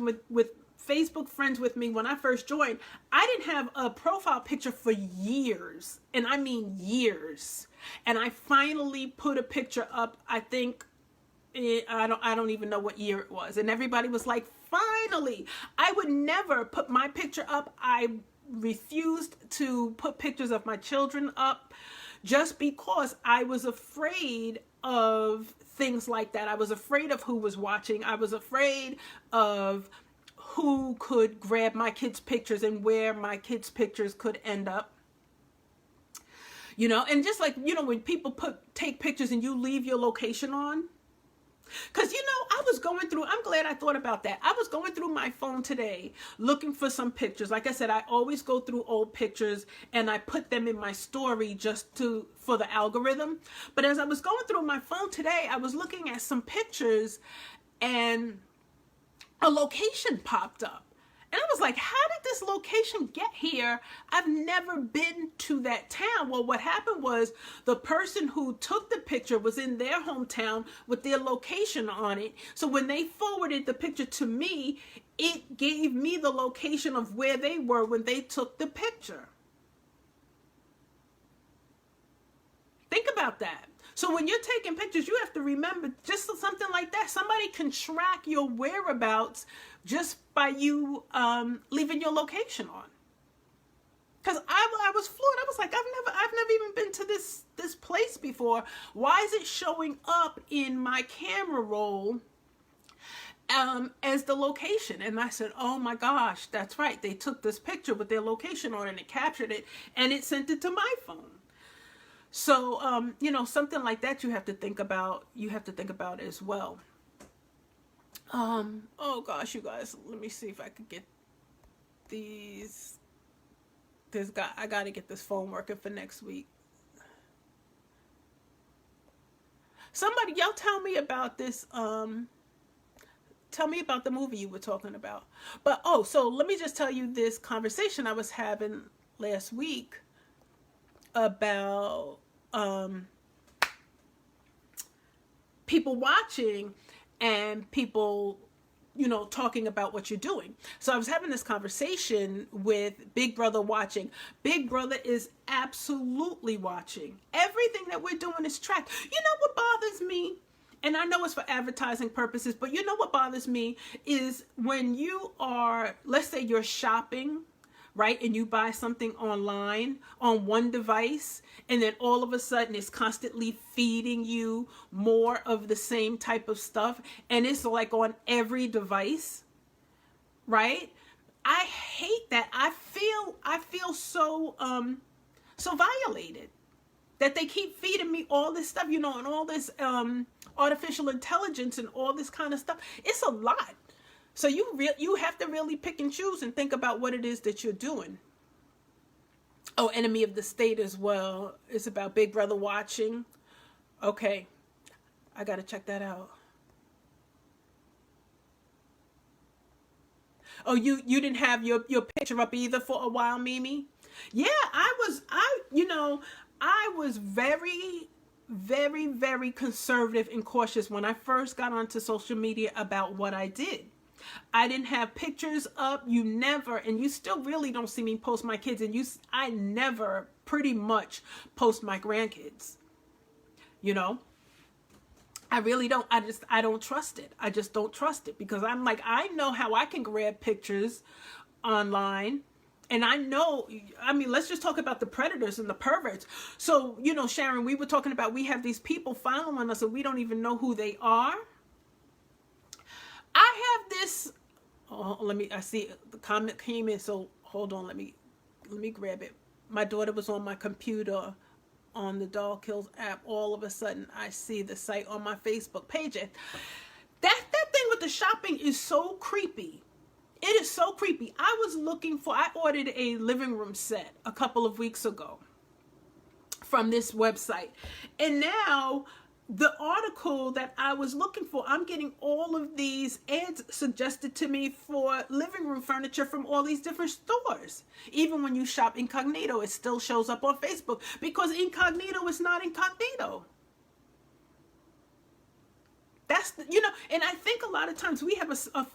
with me when I first joined, I didn't have a profile picture for years, and I mean years. And I finally put a picture up. I think I don't even know what year it was, and everybody was like, "Finally!" I would never put my picture up. I refused to put pictures of my children up, just because I was afraid of things like that. I was afraid of who was watching. I was afraid of who could grab my kids' pictures and where my kids' pictures could end up. You know, and just like, you know, when people take pictures and you leave your location on. Because, you know, I was going through, I'm glad I thought about that. I was going through my phone today looking for some pictures. Like I said, I always go through old pictures and I put them in my story just for the algorithm. But as I was going through my phone today, I was looking at some pictures and a location popped up. And I was like, how did this location get here? I've never been to that town. Well, what happened was the person who took the picture was in their hometown with their location on it. So when they forwarded the picture to me, it gave me the location of where they were when they took the picture. Think about that. So when you're taking pictures, you have to remember just something like that. Somebody can track your whereabouts just by you leaving your location on. Because I was floored. I was like, I've never even been to this place before. Why is it showing up in my camera roll as the location? And I said, oh my gosh, that's right. They took this picture with their location on and it captured it and it sent it to my phone. So, you know, something like that you have to think about. You have to think about as well. Oh gosh, you guys, let me see if I could get I got to get this phone working for next week. Somebody, y'all tell me about this. Tell me about the movie you were talking about. But, so let me just tell you this conversation I was having last week about people watching and people, you know, talking about what you're doing. So I was having this conversation with Big Brother watching. Big Brother is absolutely watching. Everything that we're doing is tracked. You know what bothers me? And I know it's for advertising purposes, but you know what bothers me is when you are, let's say you're shopping, right? And you buy something online on one device, and then all of a sudden it's constantly feeding you more of the same type of stuff. And it's like on every device, right? I hate that. I feel so violated that they keep feeding me all this stuff, you know, and all this artificial intelligence and all this kind of stuff. It's a lot. So you have to really pick and choose and think about what it is that you're doing. Oh, Enemy of the State as well. It's about Big Brother watching. Okay. I got to check that out. Oh, you didn't have your picture up either for a while, Mimi? Yeah, I was very, very, very conservative and cautious when I first got onto social media about what I did. I didn't have pictures up. You never, and you still really don't see me post my kids, and I never pretty much post my grandkids. You know, I really don't. I don't trust it. I just don't trust it because I'm like, I know how I can grab pictures online And I know, I mean, let's just talk about the predators and the perverts. So, you know, Sharon, we were talking about, we have these people following us and we don't even know who they are. I have this, I see the comment came in, so hold on, let me grab it. My daughter was on my computer on the Doll Kills app. All of a sudden, I see the site on my Facebook page. That thing with the shopping is so creepy. It is so creepy. I ordered a living room set a couple of weeks ago from this website. And now the article that I was looking for, I'm getting all of these ads suggested to me for living room furniture from all these different stores. Even when you shop incognito, it still shows up on Facebook because incognito is not incognito. That's, you know, and I think a lot of times we have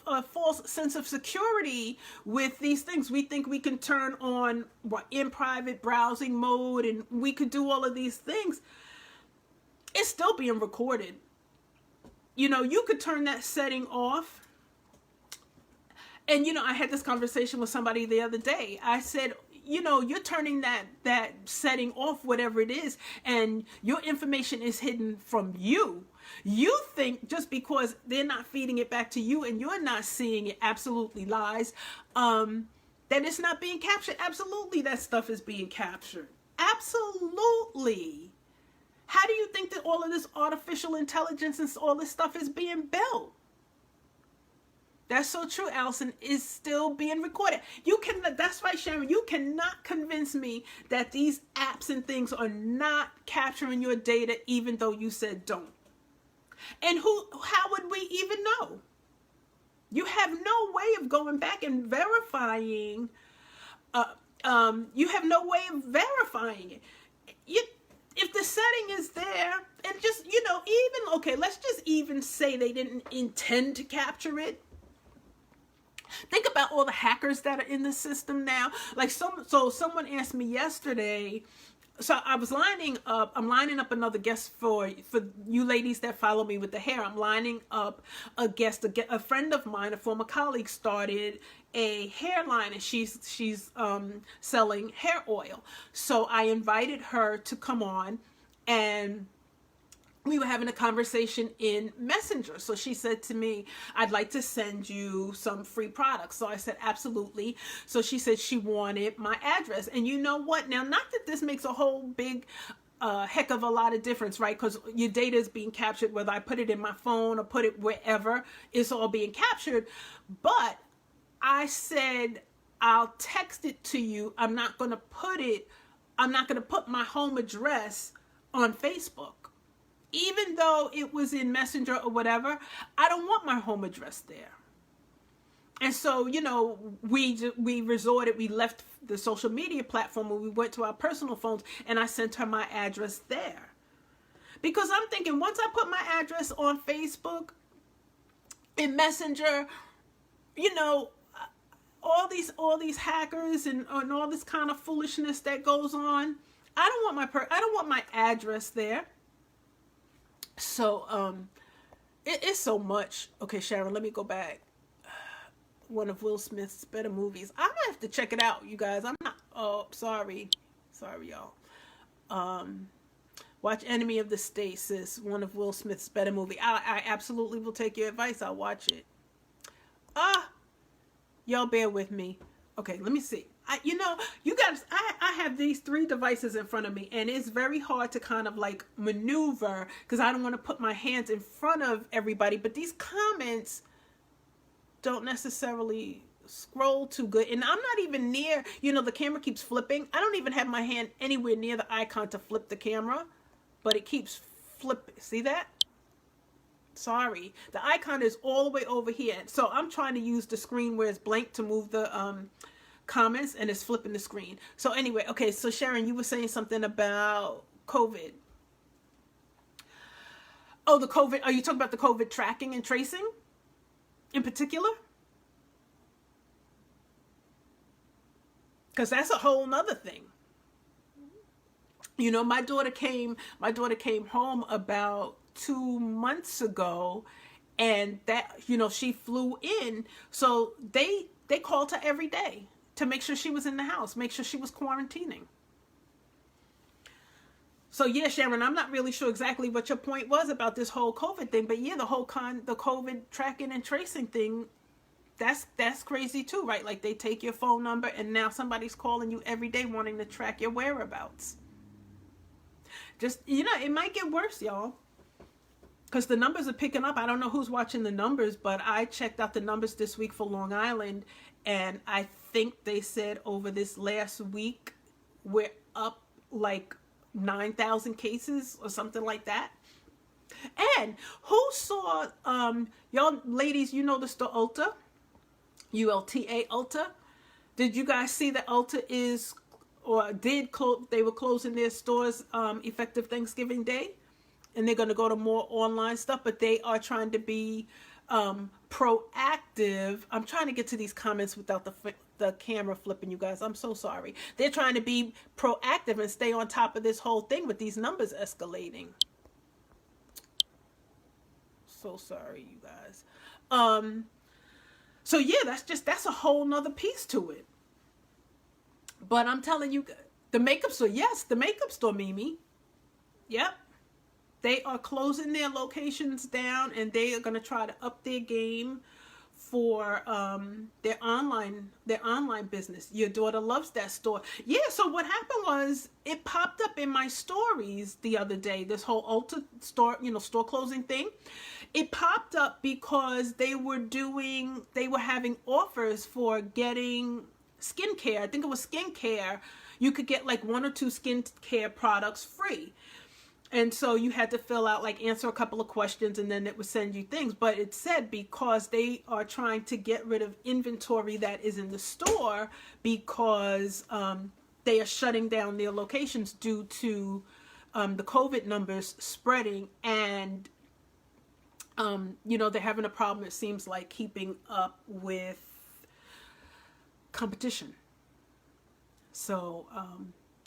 a false sense of security with these things. We think we can turn on in private browsing mode and we could do all of these things. It's still being recorded. You know, you could turn that setting off. And, you know, I had this conversation with somebody the other day. I said, you know, you're turning that setting off, whatever it is, and your information is hidden from you. You think just because they're not feeding it back to you and you're not seeing it, absolutely lies, that it's not being captured. Absolutely, that stuff is being captured. Absolutely. How do you think that all of this artificial intelligence and all this stuff is being built? That's so true, Allison. Is still being recorded. That's right, Sharon. You cannot convince me that these apps and things are not capturing your data, even though you said don't. And how would we even know? You have no way of going back and verifying. You have no way of verifying it. If the setting is there, and just, you know, even, okay, let's just even say they didn't intend to capture it. Think about all the hackers that are in the system now. Like, so someone asked me yesterday, so I'm lining up another guest for you ladies that follow me with the hair. I'm lining up a guest, a friend of mine, a former colleague, started a hairline, and she's selling hair oil. So I invited her to come on, and we were having a conversation in Messenger. So she said to me, I'd like to send you some free products. So I said, absolutely. So she said she wanted my address. And you know what? Now, not that this makes a whole big heck of a lot of difference, right? Because your data is being captured, whether I put it in my phone or put it wherever, it's all being captured. But I said, I'll text it to you. I'm not going to put my home address on Facebook. Even though it was in Messenger or whatever, I don't want my home address there. And so, you know, we left the social media platform and we went to our personal phones, and I sent her my address there. Because I'm thinking, once I put my address on Facebook, in Messenger, you know, all these hackers and all this kind of foolishness that goes on, I don't want my address there. So, it's so much. Okay, Sharon, let me go back. One of Will Smith's better movies. I'm gonna have to check it out, you guys. I'm not, oh, sorry, y'all. Watch Enemy of the State, sis. One of Will Smith's better movie. I absolutely will take your advice. I'll watch it. Y'all bear with me. Okay, let me see. You know, you guys, I have these 3 devices in front of me, and it's very hard to kind of like maneuver because I don't want to put my hands in front of everybody, but these comments don't necessarily scroll too good. And I'm not even near, you know, the camera keeps flipping. I don't even have my hand anywhere near the icon to flip the camera, but it keeps flipping. See that? Sorry. The icon is all the way over here. So I'm trying to use the screen where it's blank to move the comments, and it's flipping the screen. So anyway, okay, so Sharon, you were saying something about COVID. Oh, the COVID, are you talking about the COVID tracking and tracing in particular? Because that's a whole nother thing. You know, my daughter came home about 2 months ago, and that, you know, she flew in, so they called her every day. to make sure she was in the house, make sure she was quarantining. So yeah, Sharon, I'm not really sure exactly what your point was about this whole COVID thing, but yeah, the COVID tracking and tracing thing, that's crazy too, right? Like they take your phone number and now somebody's calling you every day wanting to track your whereabouts. Just, it might get worse, y'all. Because the numbers are picking up. I don't know who's watching the numbers, but I checked out the numbers this week for Long Island, and I think they said over this last week, we're up like 9,000 cases or something like that. And who saw, y'all ladies, you know the store Ulta? ULTA, Ulta. Did you guys see that Ulta is, or did close, they were closing their stores effective Thanksgiving Day? And they're going to go to more online stuff, but they are trying to be proactive. I'm trying to get to these comments without the camera flipping, you guys. I'm so sorry. They're trying to be proactive and stay on top of this whole thing with these numbers escalating. So sorry, you guys. So yeah, that's a whole nother piece to it. But I'm telling you, the makeup store, yes, the makeup store, Mimi. Yep. They are closing their locations down, and they are going to try to up their game for their online business. Your daughter loves that store. Yeah, so what happened was it popped up in my stories the other day, this whole Ulta store, store closing thing. It popped up because they were having offers for getting skincare. I think it was skincare. You could get like 1 or 2 skincare products free. And so you had to fill out, like, answer a couple of questions, and then it would send you things. But it said because they are trying to get rid of inventory that is in the store because they are shutting down their locations due to the COVID numbers spreading. And, they're having a problem, it seems like, keeping up with competition. So,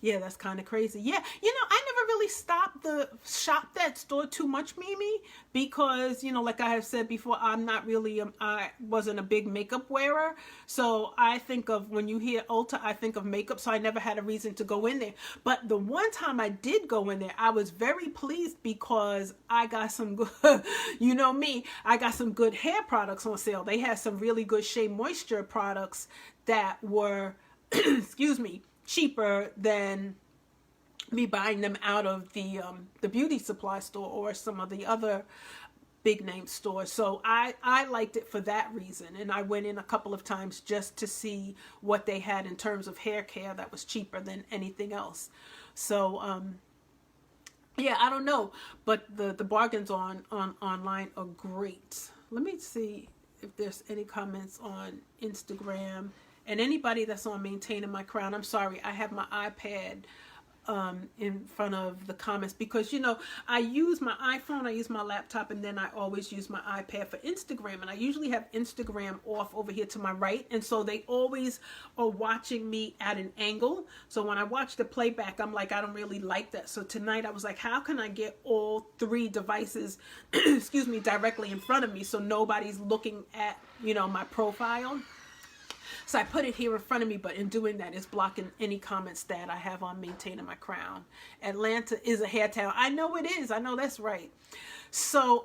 yeah, that's kind of crazy. Yeah, I never really shopped that store too much, Mimi, because, like I have said before, I wasn't a big makeup wearer. So I think of, when you hear Ulta, I think of makeup. So I never had a reason to go in there. But the one time I did go in there, I was very pleased because I got some good, I got some good hair products on sale. They had some really good Shea Moisture products that were, excuse me, cheaper than me buying them out of the beauty supply store or some of the other big name stores. So I liked it for that reason, and I went in a couple of times just to see what they had in terms of hair care that was cheaper than anything else. So yeah, I don't know, but the bargains on online are great. Let me see if there's any comments on Instagram. And anybody that's on Maintaining My Crown, I'm sorry, I have my iPad in front of the comments because, I use my iPhone, I use my laptop, and then I always use my iPad for Instagram. And I usually have Instagram off over here to my right. And so they always are watching me at an angle. So when I watch the playback, I'm like, I don't really like that. So tonight I was like, how can I get all 3 devices, excuse me, directly in front of me so nobody's looking at, my profile? So I put it here in front of me, but in doing that, it's blocking any comments that I have on Maintaining My Crown. Atlanta is a hair town. I know it is. I know that's right. So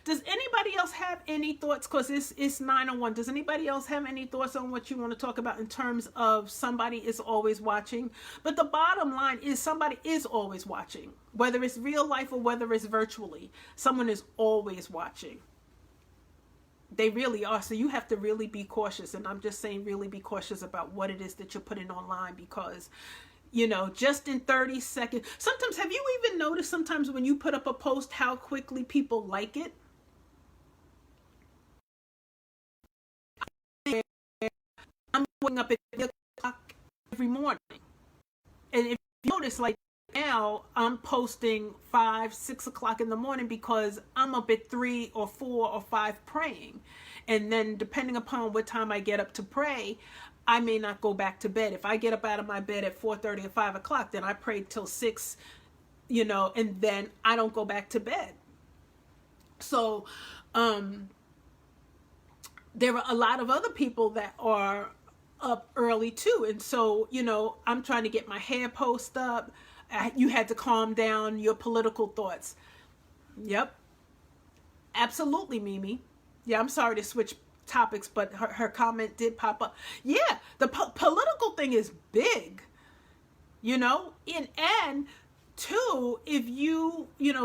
does anybody else have any thoughts? Because it's 9:01. Does anybody else have any thoughts on what you want to talk about in terms of somebody is always watching? But the bottom line is somebody is always watching, whether it's real life or whether it's virtually. Someone is always watching. They really are. So you have to really be cautious. And I'm just saying, really be cautious about what it is that you're putting online because, just in 30 seconds. Sometimes, have you even noticed sometimes when you put up a post, how quickly people like it? I'm waking up at 8 o'clock every morning. And if you notice, like, now I'm posting 5, 6 o'clock in the morning because I'm up at 3 or 4 or 5 praying. And then depending upon what time I get up to pray, I may not go back to bed. If I get up out of my bed at 4:30 or 5 o'clock, then I pray till 6, and then I don't go back to bed. So there are a lot of other people that are up early too. And so, I'm trying to get my hair post up. You had to calm down your political thoughts. Yep. Absolutely, Mimi. Yeah, I'm sorry to switch topics, but her comment did pop up. Yeah, the political thing is big, and two, if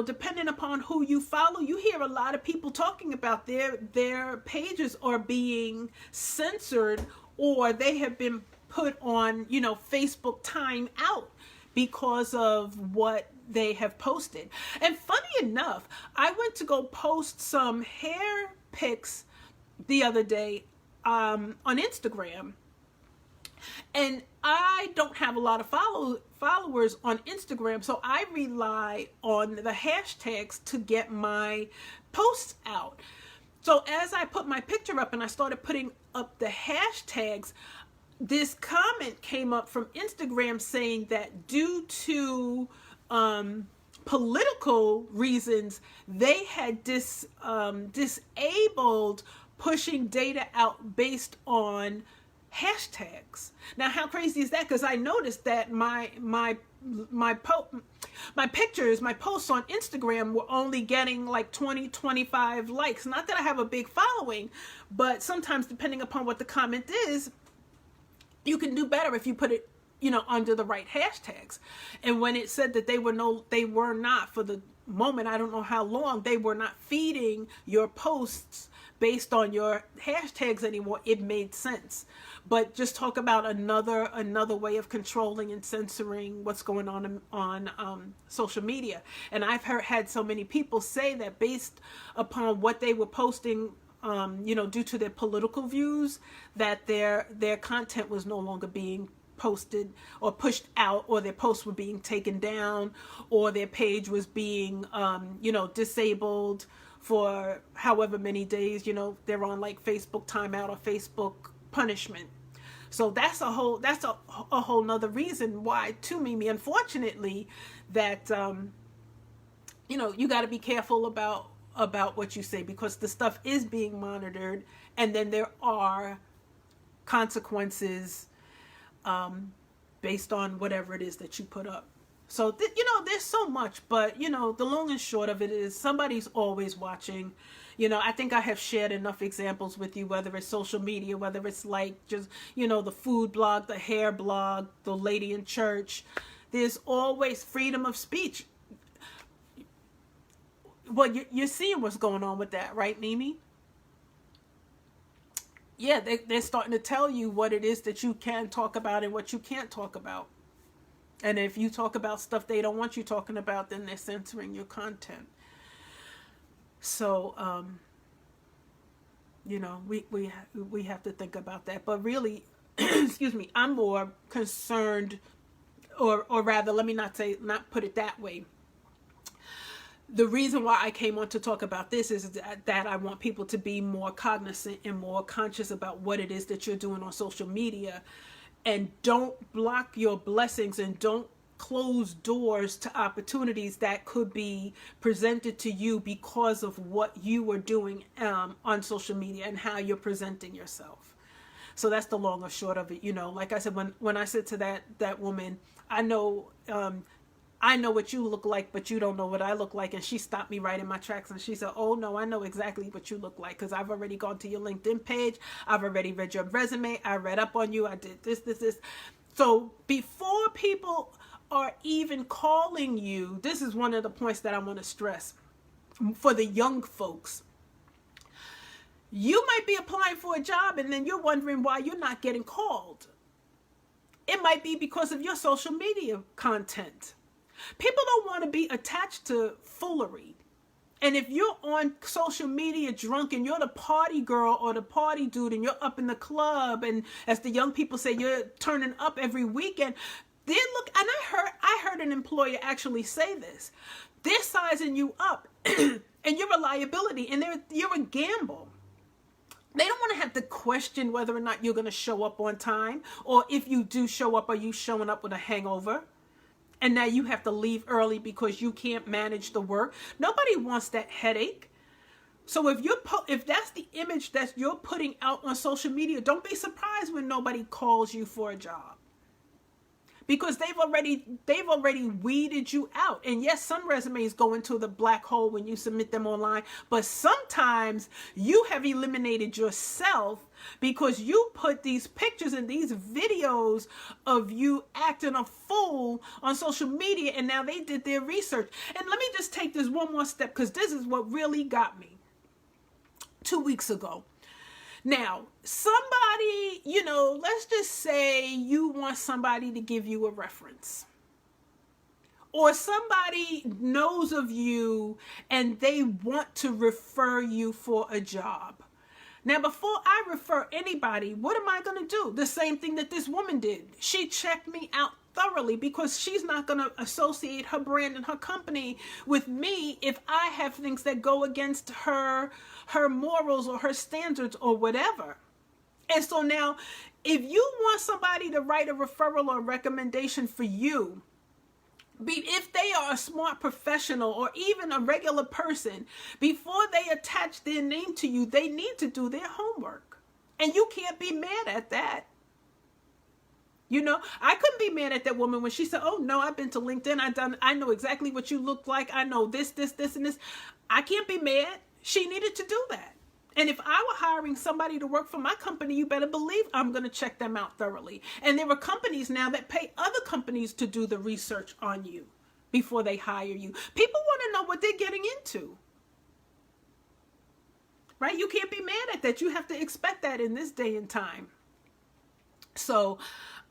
depending upon who you follow, you hear a lot of people talking about their pages are being censored, or they have been put on, Facebook time out because of what they have posted. And funny enough, I went to go post some hair pics the other day on Instagram, and I don't have a lot of followers on Instagram, so I rely on the hashtags to get my posts out. So as I put my picture up and I started putting up the hashtags, this comment came up from Instagram saying that due to political reasons, they had disabled pushing data out based on hashtags. Now, how crazy is that? Because I noticed that my pictures, my posts on Instagram were only getting like 20, 25 likes. Not that I have a big following, but sometimes depending upon what the comment is, you can do better if you put it, under the right hashtags. And when it said that they were not, for the moment, I don't know how long, they were not feeding your posts based on your hashtags anymore, it made sense. But just talk about another way of controlling and censoring what's going on social media. And I've had so many people say that based upon what they were posting, due to their political views, that their content was no longer being posted or pushed out, or their posts were being taken down, or their page was being, disabled for however many days, they're on like Facebook timeout or Facebook punishment. So that's a whole nother reason why, to Mimi, unfortunately, that, you got to be careful about what you say, because the stuff is being monitored, and then there are consequences based on whatever it is that you put up. So, there's so much, but, the long and short of it is somebody's always watching. I think I have shared enough examples with you, whether it's social media, whether it's like just, the food blog, the hair blog, the lady in church. There's always freedom of speech. Well, you're seeing what's going on with that, right, Mimi? Yeah, they're starting to tell you what it is that you can talk about and what you can't talk about. And if you talk about stuff they don't want you talking about, then they're censoring your content. So, we have to think about that. But really, excuse me, I'm more concerned, or rather, let me not put it that way. The reason why I came on to talk about this is that I want people to be more cognizant and more conscious about what it is that you're doing on social media. And don't block your blessings, and don't close doors to opportunities that could be presented to you because of what you were doing on social media and how you're presenting yourself. So that's the long or short of it. Like I said, when I said to that woman, I know what you look like, but you don't know what I look like. And she stopped me right in my tracks, and she said, oh no, I know exactly what you look like, because I've already gone to your LinkedIn page. I've already read your resume. I read up on you. I did this. So before people are even calling you, this is one of the points that I want to stress for the young folks. You might be applying for a job, and then you're wondering why you're not getting called. It might be because of your social media content. People don't want to be attached to foolery. And if you're on social media drunk, and you're the party girl or the party dude, and you're up in the club, and as the young people say, you're turning up every weekend, then look, and I heard an employer actually say this. They're sizing you up and you're a liability, and you're a gamble. They don't want to have to question whether or not you're going to show up on time, or if you do show up, are you showing up with a hangover? And now you have to leave early because you can't manage the work. Nobody wants that headache. So if that's the image that you're putting out on social media, don't be surprised when nobody calls you for a job. Because they've already weeded you out. And yes, some resumes go into the black hole when you submit them online, but sometimes you have eliminated yourself because you put these pictures and these videos of you acting a fool on social media, and now they did their research. And let me just take this one more step, because this is what really got me 2 weeks ago. Now, somebody, let's just say you want somebody to give you a reference. Or somebody knows of you and they want to refer you for a job. Now, before I refer anybody, what am I going to do? The same thing that this woman did. She checked me out thoroughly, because she's not going to associate her brand and her company with me if I have things that go against her morals or her standards or whatever. And so now, if you want somebody to write a referral or recommendation for you, if they are a smart professional or even a regular person, before they attach their name to you, they need to do their homework. And you can't be mad at that. I couldn't be mad at that woman when she said, oh no, I've been to LinkedIn. I know exactly what you look like. I know this, and this. I can't be mad. She needed to do that. And if I were hiring somebody to work for my company, you better believe I'm going to check them out thoroughly. And there are companies now that pay other companies to do the research on you before they hire you. People want to know what they're getting into. Right? You can't be mad at that. You have to expect that in this day and time. So,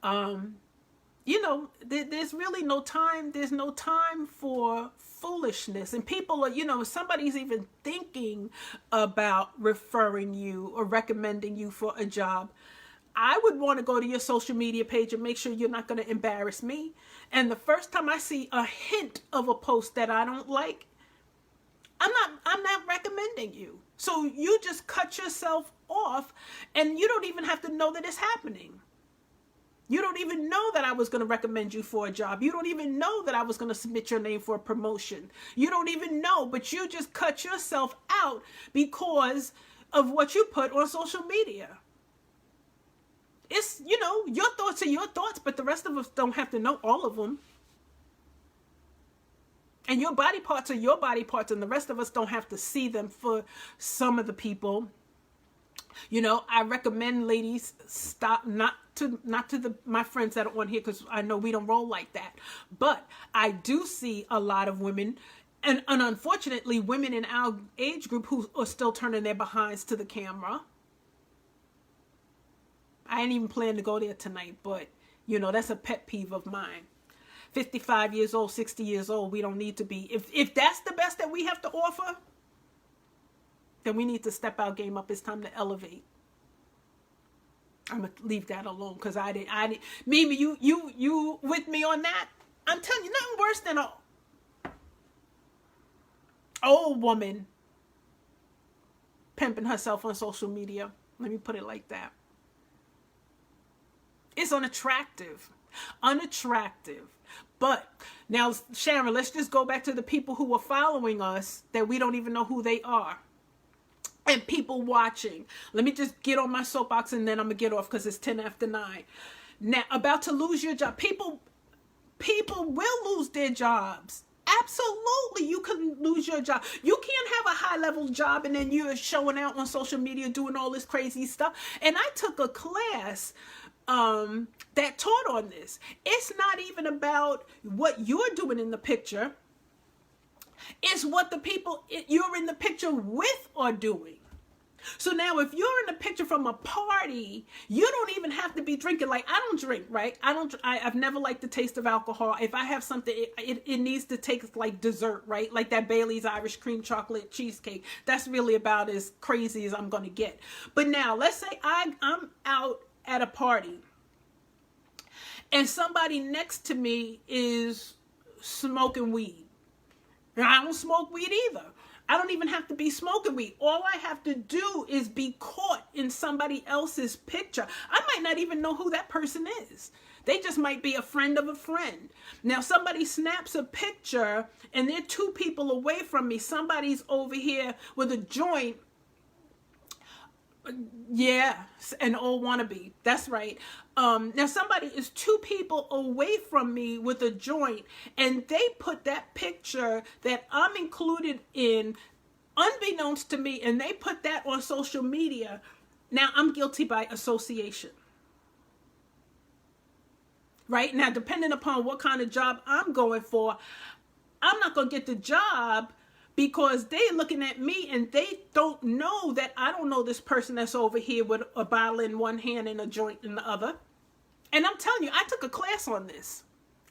there's really no time. There's no time for foolishness. And people are, if somebody's even thinking about referring you or recommending you for a job, I would want to go to your social media page and make sure you're not going to embarrass me. And the first time I see a hint of a post that I don't like, I'm not recommending you. So you just cut yourself off, and you don't even have to know that it's happening. You don't even know that I was going to recommend you for a job. You don't even know that I was going to submit your name for a promotion. You don't even know, but you just cut yourself out because of what you put on social media. It's, your thoughts are your thoughts, but the rest of us don't have to know all of them. And your body parts are your body parts, and the rest of us don't have to see them. For some of the people, I recommend ladies stop, not to my friends that are on here, because I know we don't roll like that. But I do see a lot of women, and unfortunately women in our age group, who are still turning their behinds to the camera. I ain't even plan to go there tonight, but that's a pet peeve of mine. 55 years old, 60 years old, we don't need to be. If that's the best that we have to offer, then we need to step our game up. It's time to elevate. I'm going to leave that alone, because I didn't. Maybe you with me on that? I'm telling you, nothing worse than a old woman pimping herself on social media. Let me put it like that. It's unattractive. But now, Sharon, let's just go back to the people who are following us that we don't even know who they are. And people watching. Let me just get on my soapbox, and then I'm going to get off, because it's 10 after 9. Now, about to lose your job. People will lose their jobs. Absolutely, you can lose your job. You can't have a high-level job and then you're showing out on social media doing all this crazy stuff. And I took a class that taught on this. It's not even about what you're doing in the picture. It's what the people you're in the picture with are doing. So now if you're in a picture from a party, you don't even have to be drinking. Like, I don't drink, right? I've never liked the taste of alcohol. If I have something, it needs to taste like dessert, right? Like that Bailey's Irish cream chocolate cheesecake. That's really about as crazy as I'm going to get. But now let's say I'm out at a party and somebody next to me is smoking weed. And I don't smoke weed either. I don't even have to be smoking weed. All I have to do is be caught in somebody else's picture. I might not even know who that person is. They just might be a friend of a friend. Now, somebody snaps a picture and they're 2 people away from me. Somebody's over here with a joint. Yeah, an old wannabe. That's right. Now, somebody is 2 people away from me with a joint, and they put that picture that I'm included in, unbeknownst to me, and they put that on social media. Now, I'm guilty by association. Right? Now, depending upon what kind of job I'm going for, I'm not going to get the job because they're looking at me and they don't know that I don't know this person that's over here with a bottle in one hand and a joint in the other. And I'm telling you, I took a class on this.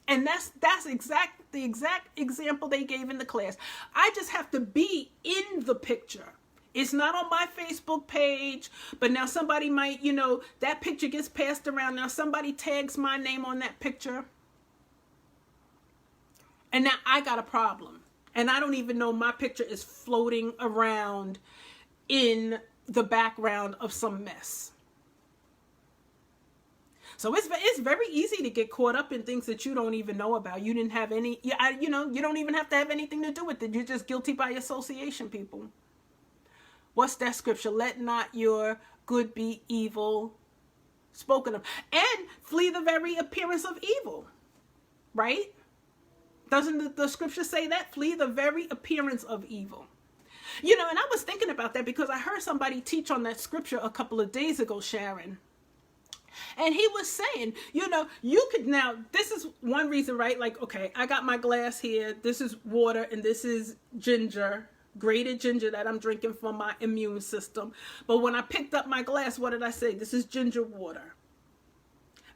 And that's the exact example they gave in the class. I just have to be in the picture. It's not on my Facebook page, but now somebody might, that picture gets passed around. Now somebody tags my name on that picture. And now I got a problem. And I don't even know my picture is floating around in the background of some mess. So it's very easy to get caught up in things that you don't even know about. You didn't have any, you don't even have to have anything to do with it. You're just guilty by association, people. What's that scripture? Let not your good be evil spoken of. And flee the very appearance of evil. Right? Doesn't the scripture say that? Flee the very appearance of evil. And I was thinking about that because I heard somebody teach on that scripture a couple of days ago, Sharon. And he was saying, you could now, this is one reason, right? Like, okay, I got my glass here. This is water and this is ginger, grated ginger that I'm drinking for my immune system. But when I picked up my glass, what did I say? This is ginger water.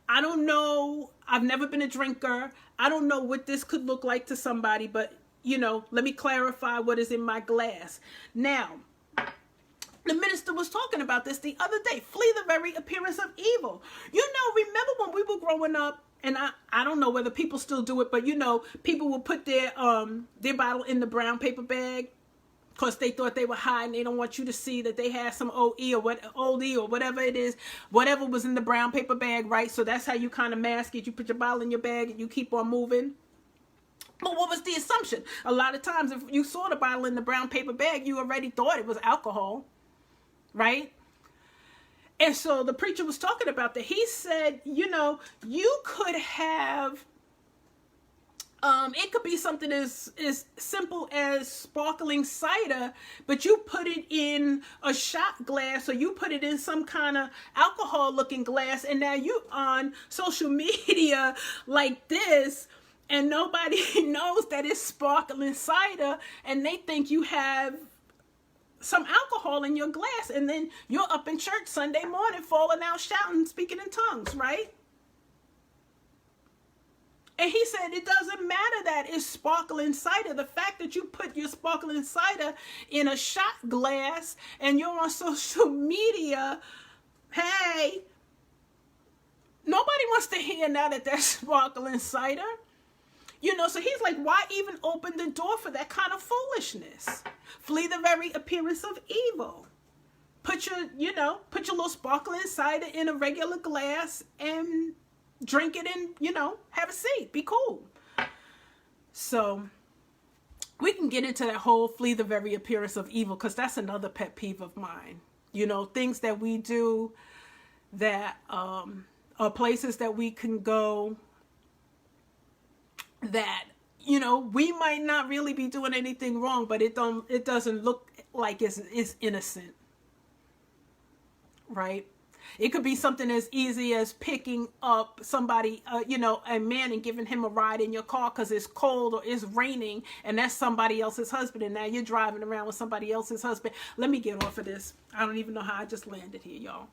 I don't know. I've never been a drinker. I don't know what this could look like to somebody, but, let me clarify what is in my glass. Now, the minister was talking about this the other day. Flee the very appearance of evil. Remember when we were growing up, and I don't know whether people still do it, but people will put their bottle in the brown paper bag because they thought they were high and they don't want you to see that they had some OE or whatever it is, whatever was in the brown paper bag, right? So that's how you kind of mask it. You put your bottle in your bag and you keep on moving. But what was the assumption? A lot of times if you saw the bottle in the brown paper bag, you already thought it was alcohol. Right? And so the preacher was talking about that. He said, you could have, it could be something as simple as sparkling cider, but you put it in a shot glass or you put it in some kind of alcohol looking glass. And now you on social media like this and nobody knows that it's sparkling cider and they think you have some alcohol in your glass, and then you're up in church Sunday morning falling out shouting, speaking in tongues, right? And he said it doesn't matter that it's sparkling cider. The fact that you put your sparkling cider in a shot glass and you're on social media, hey, nobody wants to hear now that that's sparkling cider. So he's like, why even open the door for that kind of foolishness? Flee the very appearance of evil. Put your little sparkling cider in a regular glass and drink it and, have a seat. Be cool. So we can get into that whole flee the very appearance of evil because that's another pet peeve of mine. Things that we do that are places that we can go that we might not really be doing anything wrong, but it doesn't look like it's innocent, right? It could be something as easy as picking up somebody, a man, and giving him a ride in your car because it's cold or it's raining, and that's somebody else's husband, and now you're driving around with somebody else's husband. Let me get off of this. I don't even know how I just landed here, y'all.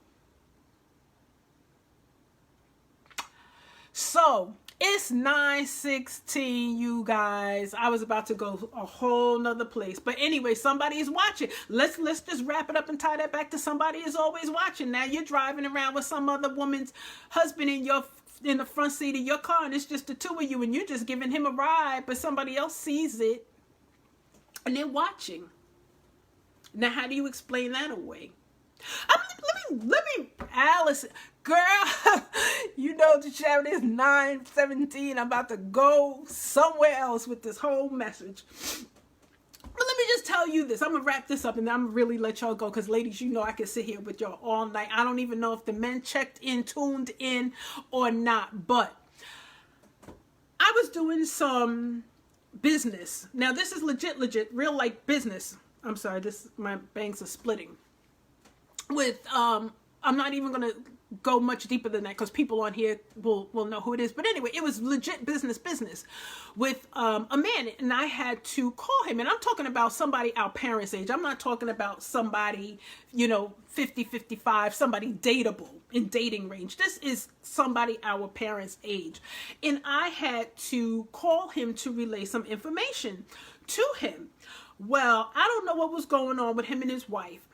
So it's 9:16, you guys. I was about to go a whole nother place. But anyway, somebody is watching. Let's just wrap it up and tie that back to somebody is always watching. Now you're driving around with some other woman's husband in the front seat of your car, and it's just the two of you, and you're just giving him a ride, but somebody else sees it, and they're watching. Now, how do you explain that away? Let me, Allison, girl, you know the show is 9:17. I'm about to go somewhere else with this whole message. But let me just tell you this. I'm going to wrap this up and I'm going to really let y'all go because, ladies, you know I can sit here with y'all all night. I don't even know if the men checked in, tuned in or not. But I was doing some business. Now, this is legit, real like business. I'm sorry, my bangs are splitting. With, I'm not even going to go much deeper than that because people on here will know who it is. But anyway, it was legit business with a man, and I had to call him. And I'm talking about somebody our parents' age. I'm not talking about somebody, 50, 55, somebody dateable in dating range. This is somebody our parents' age. And I had to call him to relay some information to him. Well, I don't know what was going on with him and his wife,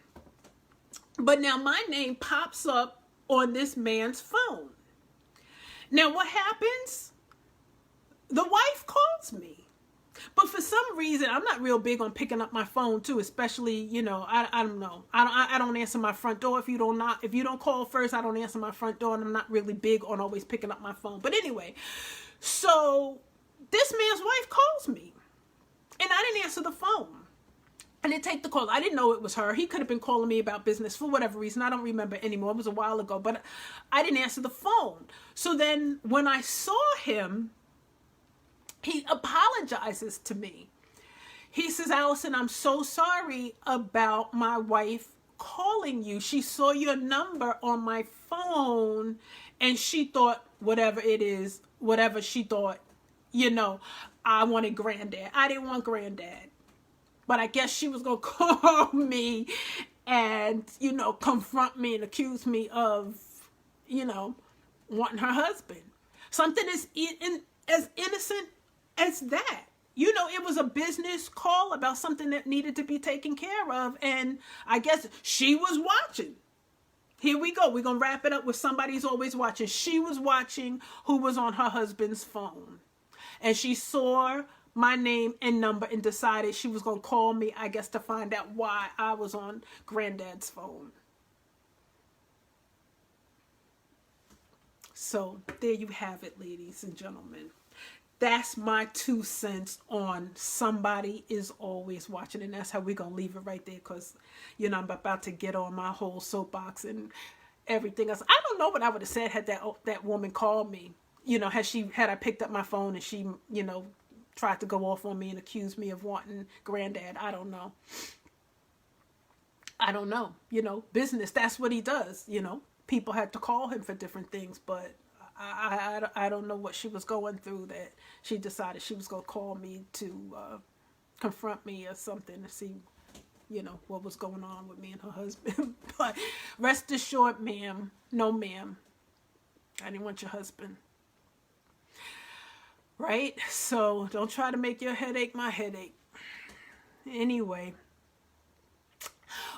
but now my name pops up on this man's phone. Now what happens? The wife calls me. But for some reason, I'm not real big on picking up my phone too, especially, I don't know. I don't answer my front door. If you don't call first, I don't answer my front door, and I'm not really big on always picking up my phone. But anyway, so this man's wife calls me and I didn't answer the phone. I didn't take the call. I didn't know it was her. He could have been calling me about business for whatever reason. I don't remember anymore. It was a while ago, but I didn't answer the phone. So then when I saw him, he apologizes to me. He says, Allison, I'm so sorry about my wife calling you. She saw your number on my phone and she thought whatever it is, whatever she thought, I wanted granddad. I didn't want granddad. But I guess she was going to call me and, confront me and accuse me of, wanting her husband. Something as innocent as that. It was a business call about something that needed to be taken care of. And I guess she was watching. Here we go. We're going to wrap it up with somebody's always watching. She was watching who was on her husband's phone. And she saw my name and number and decided she was going to call me, I guess, to find out why I was on granddad's phone. So there you have it, ladies and gentlemen. That's my 2 cents on somebody is always watching. And that's how we're going to leave it right there because, I'm about to get on my whole soapbox and everything else. I don't know what I would have said had that woman called me. Had I picked up my phone and she, tried to go off on me and accuse me of wanting granddad. I don't know. Business, that's what he does. People had to call him for different things, but I don't know what she was going through that she decided she was going to call me to confront me or something to see, what was going on with me and her husband. But rest assured, ma'am, no ma'am, I didn't want your husband. Right? So don't try to make your headache my headache. Anyway,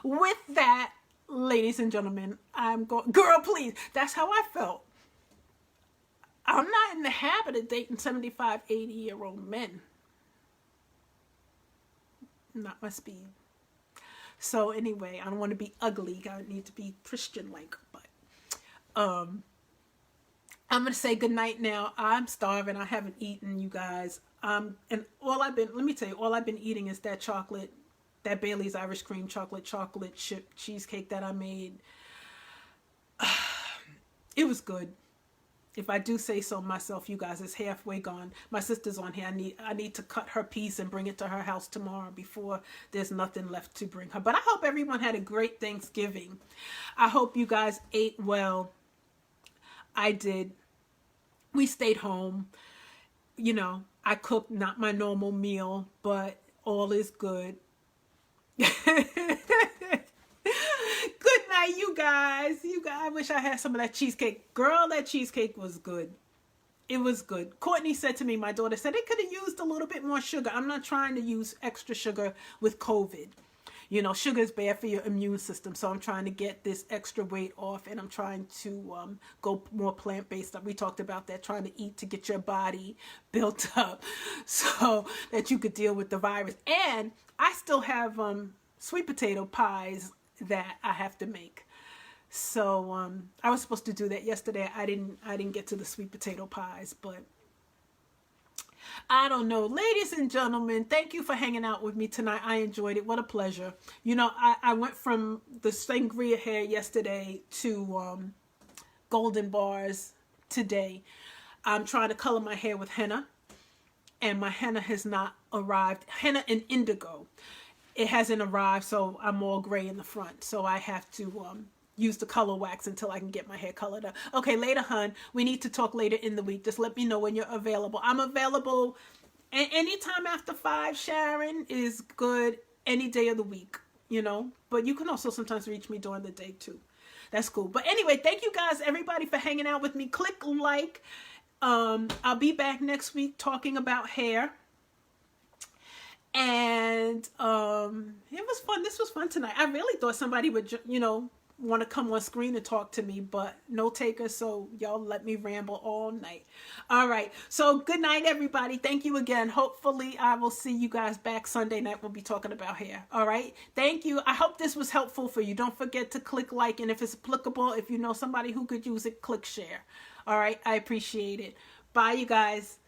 with that, ladies and gentlemen, I'm going, girl, please. That's how I felt. I'm not in the habit of dating 75, 80-year-old men. Not my speed. So anyway, I don't want to be ugly. I need to be Christian-like, but I'm going to say goodnight now. I'm starving. I haven't eaten, you guys. And let me tell you, all I've been eating is that chocolate, that Bailey's Irish cream chocolate chip cheesecake that I made. It was good. If I do say so myself, you guys, it's halfway gone. My sister's on here. I need to cut her piece and bring it to her house tomorrow before there's nothing left to bring her. But I hope everyone had a great Thanksgiving. I hope you guys ate well. I did. We stayed home. I cooked not my normal meal, but all is good. Good night, you guys. I wish I had some of that cheesecake. Girl, that cheesecake was good. It was good. Courtney said to me, my daughter said, it could have used a little bit more sugar. I'm not trying to use extra sugar with COVID. Sugar is bad for your immune system. So I'm trying to get this extra weight off, and I'm trying to go more plant-based. We talked about that, trying to eat to get your body built up so that you could deal with the virus. And I still have sweet potato pies that I have to make. So I was supposed to do that yesterday. I didn't get to the sweet potato pies, but I don't know. Ladies and gentlemen, thank you for hanging out with me tonight. I enjoyed it. What a pleasure. You know, I went from the sangria hair yesterday to golden bars today. I'm trying to color my hair with henna, and my henna has not arrived. Henna and indigo. It hasn't arrived, so I'm all gray in the front. So I have to use the color wax until I can get my hair colored up. Okay, later, hun. We need to talk later in the week. Just let me know when you're available. I'm available anytime after 5, Sharon, is good any day of the week, you know. But you can also sometimes reach me during the day, too. That's cool. But anyway, thank you guys, everybody, for hanging out with me. Click like. I'll be back next week talking about hair. And it was fun. This was fun tonight. I really thought somebody would, you know, want to come on screen and talk to me, but no takers, so y'all let me ramble all night. All right, so good night, everybody. Thank you again. Hopefully I will see you guys back Sunday night. We'll be talking about hair. All right, thank you. I hope this was helpful for you. Don't forget to click like, and if it's applicable, if you know somebody who could use it, click share. All right, I appreciate it. Bye, you guys.